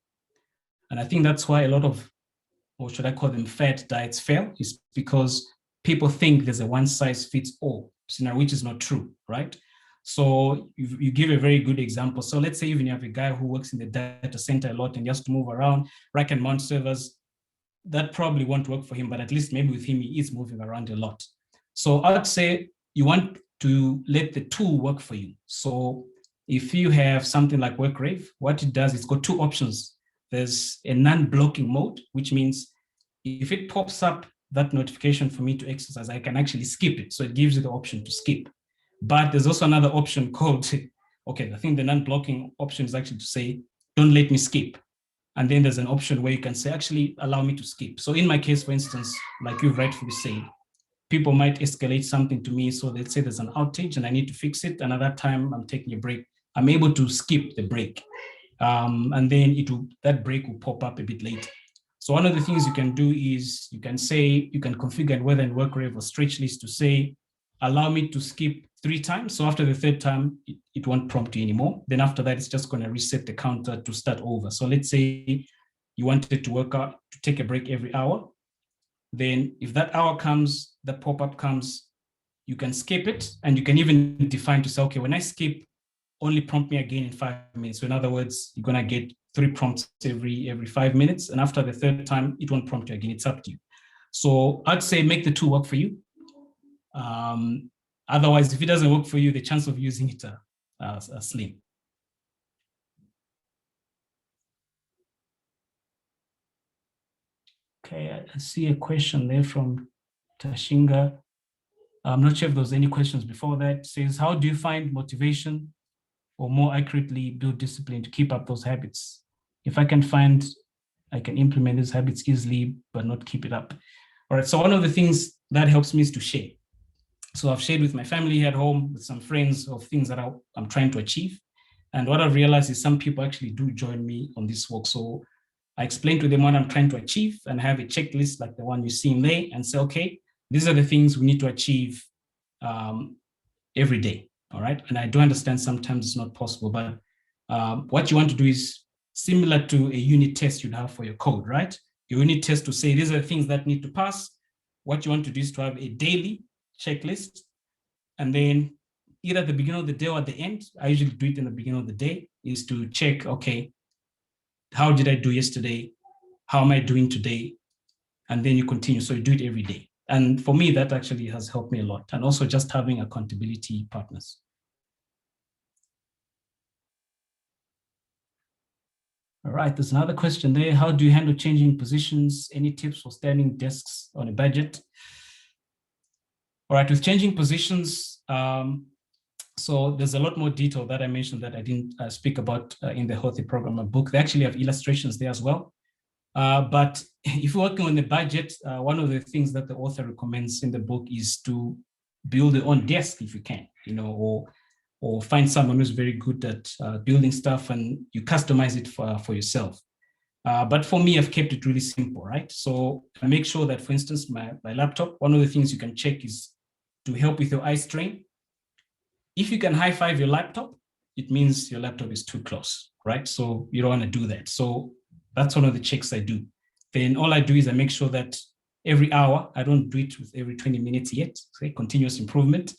And I think that's why a lot of, or should I call them, fad diets fail, is because people think there's a one-size-fits-all scenario, which is not true, right? So you give a very good example. So let's say even you have a guy who works in the data center a lot and he has to move around, rack and mount servers. That probably won't work for him, but at least maybe with him, he is moving around a lot. So I'd say you want to let the tool work for you. So if you have something like Workrave, what it does is got two options. There's a non-blocking mode, which means if it pops up that notification for me to exercise, I can actually skip it. So it gives you the option to skip. But there's also another option called, okay, I think the non-blocking option is actually to say, don't let me skip. And then there's an option where you can say, actually allow me to skip. So in my case, for instance, like you've rightfully said, people might escalate something to me. So let's say there's an outage and I need to fix it. And at that time I'm taking a break. I'm able to skip the break. And then that break will pop up a bit later. So one of the things you can do is you can configure whether in Workrave or stretch list to say, allow me to skip 3 times. So after the 3rd time, it won't prompt you anymore. Then after that, it's just going to reset the counter to start over. So let's say you wanted to work out to take a break every hour. Then if that hour comes, the pop-up comes, you can skip it. And you can even define to say, okay, when I skip, only prompt me again in 5 minutes. So in other words, you're going to get 3 prompts every 5 minutes. And after the 3rd time, it won't prompt you again. It's up to you. So I'd say make the tool work for you. Otherwise, if it doesn't work for you, the chance of using it are slim. Okay, I see a question there from Tashinga. I'm not sure if there was any questions before that. It says, how do you find motivation, or more accurately, build discipline to keep up those habits? If I can find I can implement these habits easily, but not keep it up. All right, so one of the things that helps me is to share. So I've shared with my family at home, with some friends, of things that I'm trying to achieve. And what I've realized is some people actually do join me on this walk. So I explain to them what I'm trying to achieve and have a checklist like the one you see in there and say, okay, these are the things we need to achieve every day. All right. And I do understand sometimes it's not possible, but what you want to do is similar to a unit test you'd have for your code, right? Your unit test to say these are the things that need to pass. What you want to do is to have a daily checklist. And then either at the beginning of the day or at the end, I usually do it in the beginning of the day, is to check, okay, how did I do yesterday? How am I doing today? And then you continue. So you do it every day. And for me, that actually has helped me a lot. And also just having accountability partners. All right, there's another question there. How do you handle changing positions? Any tips for standing desks on a budget? All right, with changing positions, so there's a lot more detail that I mentioned that I didn't speak about in the Healthy Programmer book. They actually have illustrations there as well. But if you're working on the budget, one of the things that the author recommends in the book is to build your own desk if you can, or find someone who's very good at building stuff and you customize it for yourself. But for me, I've kept it really simple, right? So I make sure that, for instance, my laptop, one of the things you can check is to help with your eye strain. If you can high five your laptop, it means your laptop is too close, right? So you don't want to do that. So that's one of the checks I do. Then all I do is I make sure that every hour, I don't do it with every 20 minutes yet, okay, continuous improvement.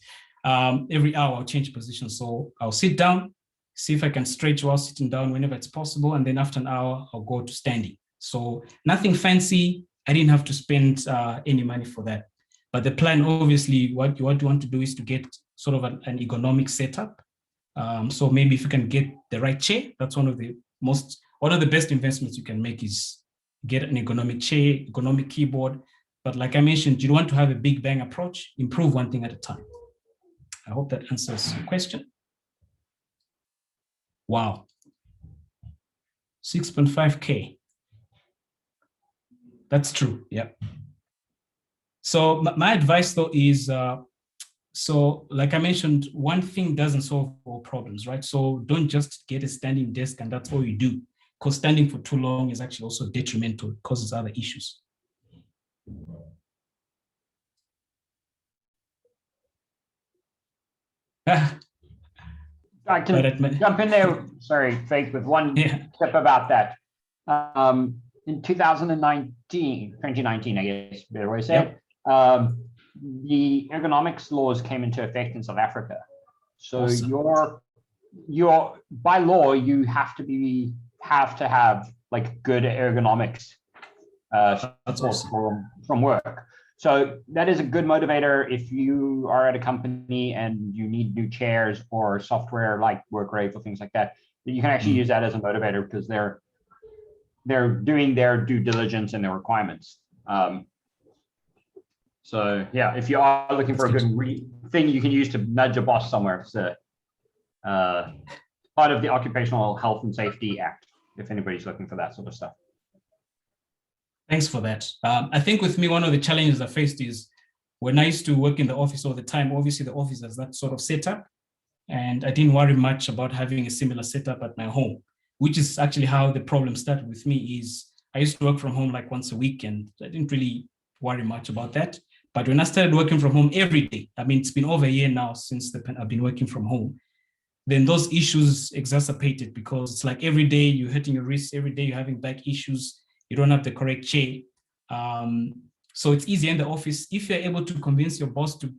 Every hour I'll change position. So I'll sit down, see if I can stretch while sitting down whenever it's possible. And then after an hour, I'll go to standing. So nothing fancy. I didn't have to spend any money for that. But the plan, obviously, what you want to do is to get sort of an ergonomic setup. So maybe if you can get the right chair, that's one of the best investments you can make is get an ergonomic chair, ergonomic keyboard. But like I mentioned, you don't want to have a big bang approach, improve one thing at a time. I hope that answers your question. Wow. 6.5K. That's true, yeah. So my advice though is, so like I mentioned, one thing doesn't solve all problems, right? So don't just get a standing desk and that's all you do, because standing for too long is actually also detrimental, it causes other issues. I can jump in there, sorry, Faith, with one tip about that. In 2019, I guess, better way to say it, the ergonomics laws came into effect in South Africa. So awesome. Your by law, you have to have like good ergonomics support from work. So that is a good motivator if you are at a company and you need new chairs or software like Workrave or things like that. You can actually use that as a motivator because they're doing their due diligence and their requirements. So yeah, if you are looking for a good thing you can use to nudge a boss somewhere, it's part of the Occupational Health and Safety Act, if anybody's looking for that sort of stuff. Thanks for that. I think with me, one of the challenges I faced is when I used to work in the office all the time, obviously the office has that sort of setup, and I didn't worry much about having a similar setup at my home, which is actually how the problem started with me. Is I used to work from home like once a week and I didn't really worry much about that. But when I started working from home every day, I mean, it's been over a year now since I've been working from home, then those issues exacerbated because it's like every day you're hitting your wrist, every day you're having back issues, you don't have the correct chair. So it's easier in the office. If you're able to convince your boss to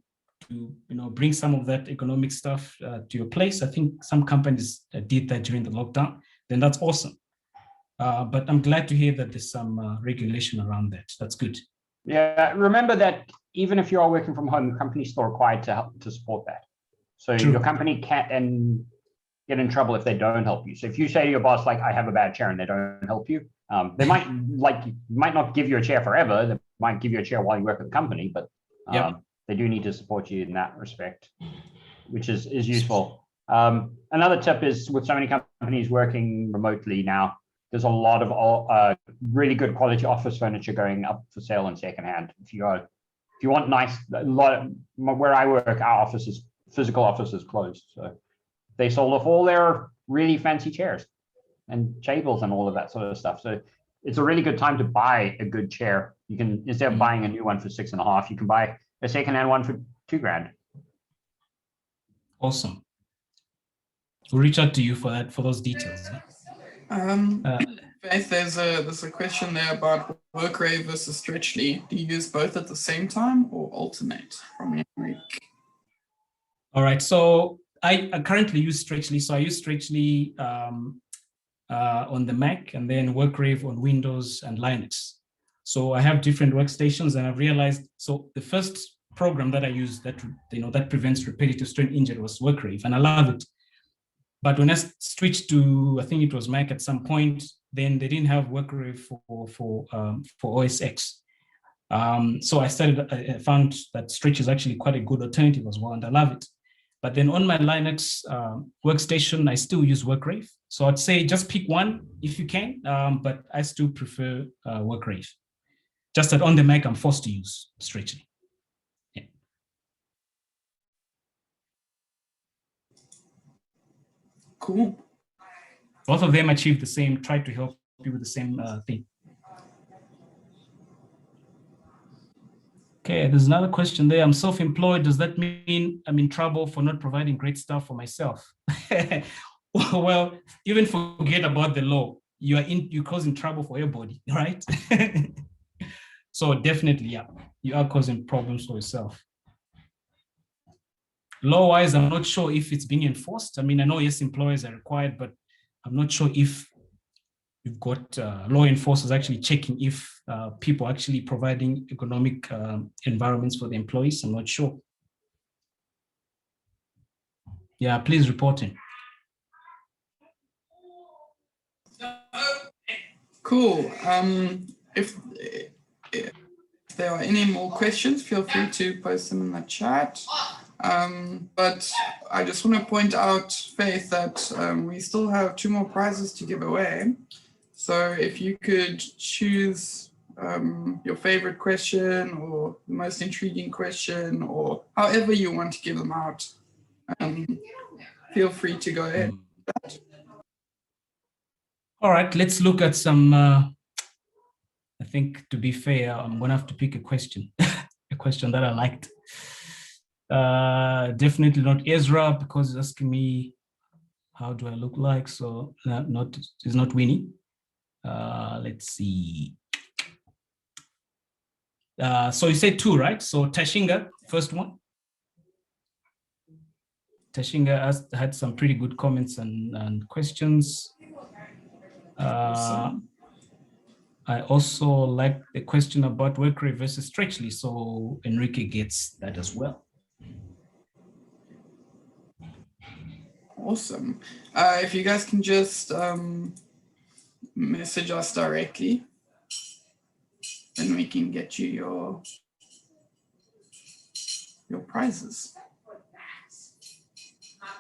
bring some of that economic stuff to your place, I think some companies did that during the lockdown, then that's awesome. But I'm glad to hear that there's some regulation around that. That's good. Yeah, remember that even if you are working from home, the company's still required to support that. So True. Your company can't get in trouble if they don't help you. So if you say to your boss, like, I have a bad chair and they don't help you, they might not give you a chair forever. They might give you a chair while you work at the company, but they do need to support you in that respect, which is useful. Another tip is with so many companies working remotely now, there's a lot of really good quality office furniture going up for sale in secondhand. If you want nice, where I work, our physical office is closed, so they sold off all their really fancy chairs and tables and all of that sort of stuff. So it's a really good time to buy a good chair. You can, instead of buying a new one for $6.5, you can buy a secondhand one for $2,000. Awesome. We'll reach out to you for that, for those details. Faith, there's a question there about Workrave versus Stretchly. Do you use both at the same time or alternate from Henrik? All right, so I currently use Stretchly. So I use Stretchly on the Mac, and then Workrave on Windows and Linux. So I have different workstations, and I've realized, so the first program that I use that prevents repetitive strain injury was Workrave, and I love it. But when I switched to, I think it was Mac at some point, then they didn't have Workrave for OS X. So I found that Stretch is actually quite a good alternative as well, and I love it. But then on my Linux workstation, I still use Workrave. So I'd say just pick one if you can, but I still prefer Workrave. Just that on the Mac, I'm forced to use Stretchly. Yeah. Cool. Both of them achieve the same, try to help you with the same thing. Okay, there's another question there. I'm self-employed. Does that mean I'm in trouble for not providing great stuff for myself? Well, even forget about the law. You're causing trouble for everybody, right? So definitely, yeah, you are causing problems for yourself. Law-wise, I'm not sure if it's being enforced. I mean, I know yes, employers are required, but I'm not sure if you've got law enforcers actually checking if people are actually providing economic environments for the employees. I'm not sure. Yeah, please report in. Cool. If there are any more questions, feel free to post them in the chat. But I just want to point out, Faith, that we still have 2 more prizes to give away. So if you could choose your favorite question or the most intriguing question, or however you want to give them out, feel free to go ahead. All right, let's look at some, I think to be fair, I'm gonna have to pick a question, a question that I liked. Definitely not Ezra, because it's asking me, how do I look like? So it's not Winnie. Let's see. So you said 2, right? So Tashinga, first one. Tashinga had some pretty good comments and questions. I also like the question about Workrave versus Stretchly, so Enrique gets that as well. Awesome. If you guys can just message us directly, then we can get you your prizes.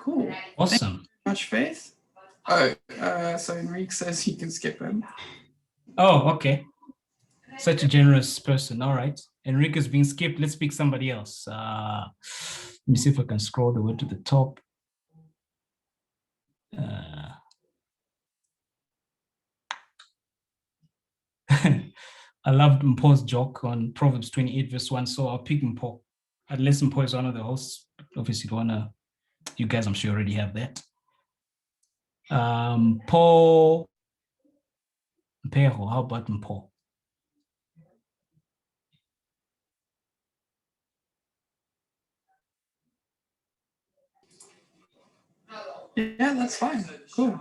Cool. Awesome. Thank you so much, Faith. Oh, so Enrique says he can skip him. Oh, okay. Such a generous person. All right. Enrique's being skipped. Let's pick somebody else. Let me see if I can scroll the way to the top. I loved Mpo's joke on Proverbs 28 verse 1, so I'll pick Mpo. Unless Mpo is one of the hosts, obviously you guys I'm sure already have that. Mpo, how about Mpo? Yeah, that's fine. Cool.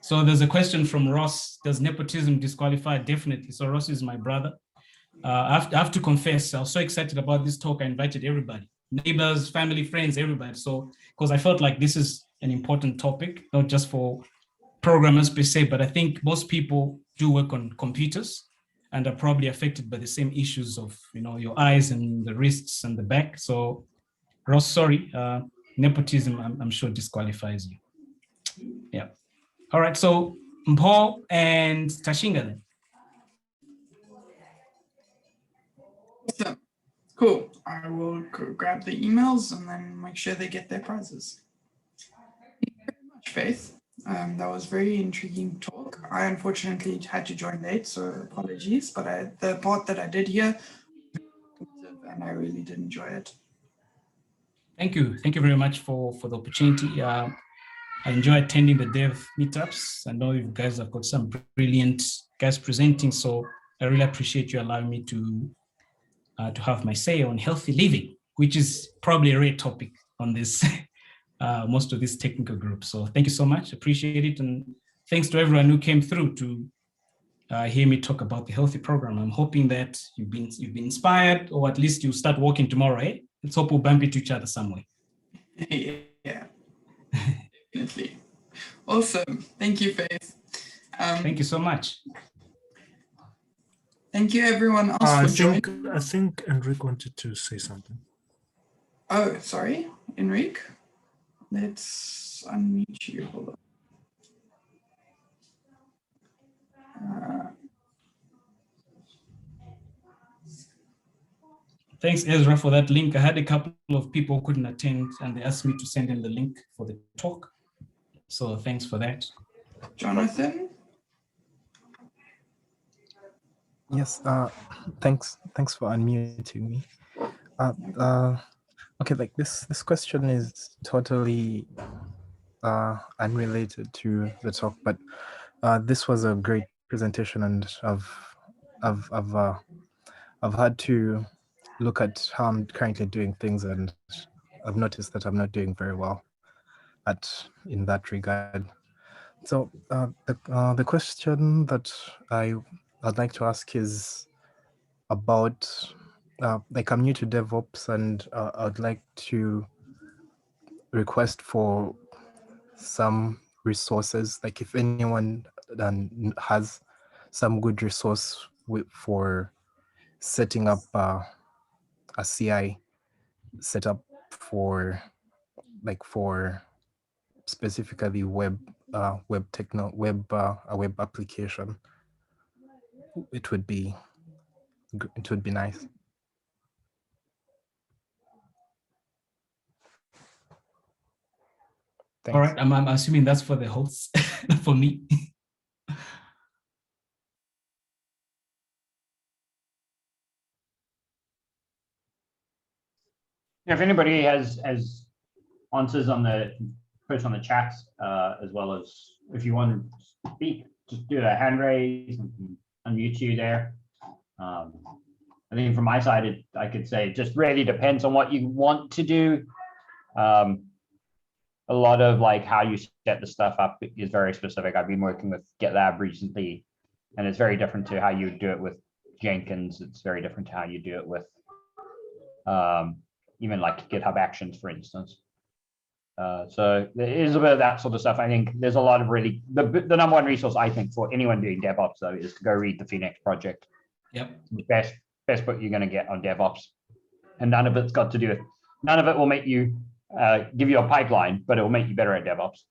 So there's a question from Ross. Does nepotism disqualify? Definitely. So Ross is my brother. I have to confess, I was so excited about this talk. I invited everybody, neighbors, family, friends, everybody. So, because I felt like this is an important topic, not just for programmers per se, but I think most people do work on computers and are probably affected by the same issues of, your eyes and the wrists and the back. So Ross, sorry, nepotism, I'm sure disqualifies you. Yeah. All right, so Mpho and Tashinga then. Awesome. Cool. I will grab the emails and then make sure they get their prizes. Thank you very much, Faith. That was very intriguing talk. I unfortunately had to join late, so apologies, but the part that I did hear, and I really did enjoy it. Thank you. Thank you very much for the opportunity. I enjoy attending the dev meetups. I know you guys have got some brilliant guys presenting, so I really appreciate you allowing me to have my say on healthy living, which is probably a rare topic on this most of these technical groups. So thank you so much. Appreciate it, and thanks to everyone who came through to hear me talk about the healthy program. I'm hoping that you've been inspired, or at least you start walking tomorrow. Eh? Let's hope we'll bump into each other somewhere. Yeah, definitely. Awesome. Thank you, Faith. Thank you so much. Thank you, everyone else for joining. I think Enrique wanted to say something. Oh, sorry, Enrique. Let's unmute you. Hold on. Thanks, Ezra, for that link. I had a couple of people who couldn't attend, and they asked me to send them the link for the talk. So thanks for that. Jonathan? Yes, thanks for unmuting me. Okay, like this question is totally unrelated to the talk, but this was a great presentation, and I've had to look at how I'm currently doing things, and I've noticed that I'm not doing very well in that regard. So the question that I'd like to ask is about like, I'm new to DevOps, and I'd like to request for some resources. Like, if anyone has some good resource for setting up a CI setup for specifically a web application, it would be nice. Thanks. All right, I'm assuming that's for the hosts, for me. If anybody has answers on post on the chat, as well as if you want to speak, just do a hand raise and unmute you there. I think from my side, I could say it just really depends on what you want to do. A lot of like how you set the stuff up is very specific. I've been working with GitLab recently, and it's very different to how you do it with Jenkins. It's very different to how you do it with even like GitHub Actions, for instance. So there is a bit of that sort of stuff. I think there's a lot of really, the number one resource I think for anyone doing DevOps though is to go read the Phoenix project. Yep. Best book you're going to get on DevOps, and none of it will make you give you a pipeline, but it will make you better at DevOps.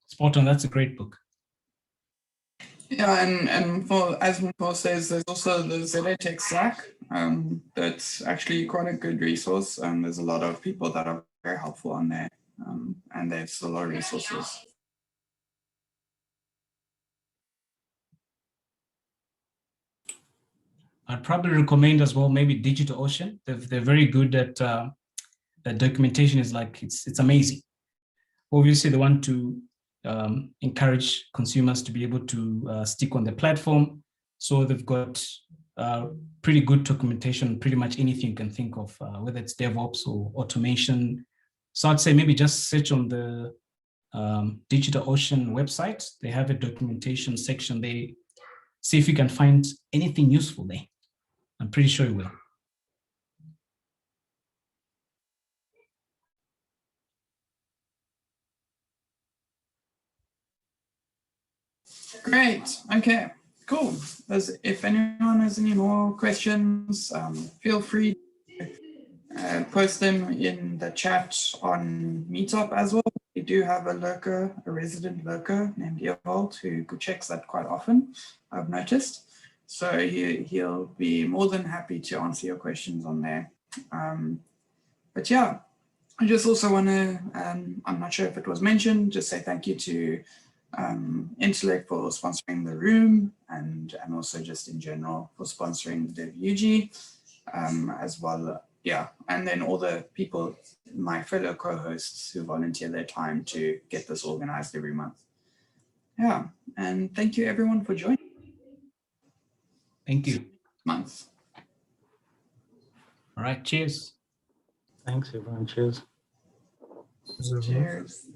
Spot on. That's a great book. Yeah, and for, as Paul says, there's also the ZATech Slack. That's actually quite a good resource. There's a lot of people that are very helpful on there, and there's a lot of resources. I'd probably recommend as well maybe DigitalOcean. They're very good at the documentation. Is like it's amazing. Obviously, they want to encourage consumers to be able to stick on the platform. So they've got pretty good documentation, pretty much anything you can think of, whether it's DevOps or automation. So I'd say maybe just search on the DigitalOcean website. They have a documentation section there. See if you can find anything useful there. I'm pretty sure you will. Great. Okay, cool. If anyone has any more questions, feel free to post them in the chat on Meetup as well. We do have a lurker, a resident lurker named Evold who checks that quite often, I've noticed. So he'll be more than happy to answer your questions on there. But yeah, I just also want to, I'm not sure if it was mentioned, just say thank you to Intellect for sponsoring the room and also just in general for sponsoring the DevUG as well. Yeah, and then all the people, my fellow co-hosts who volunteer their time to get this organized every month. Yeah, and thank you everyone for joining. Thank you. Month. All right, cheers. Thanks, everyone. Cheers. Is everyone? Cheers.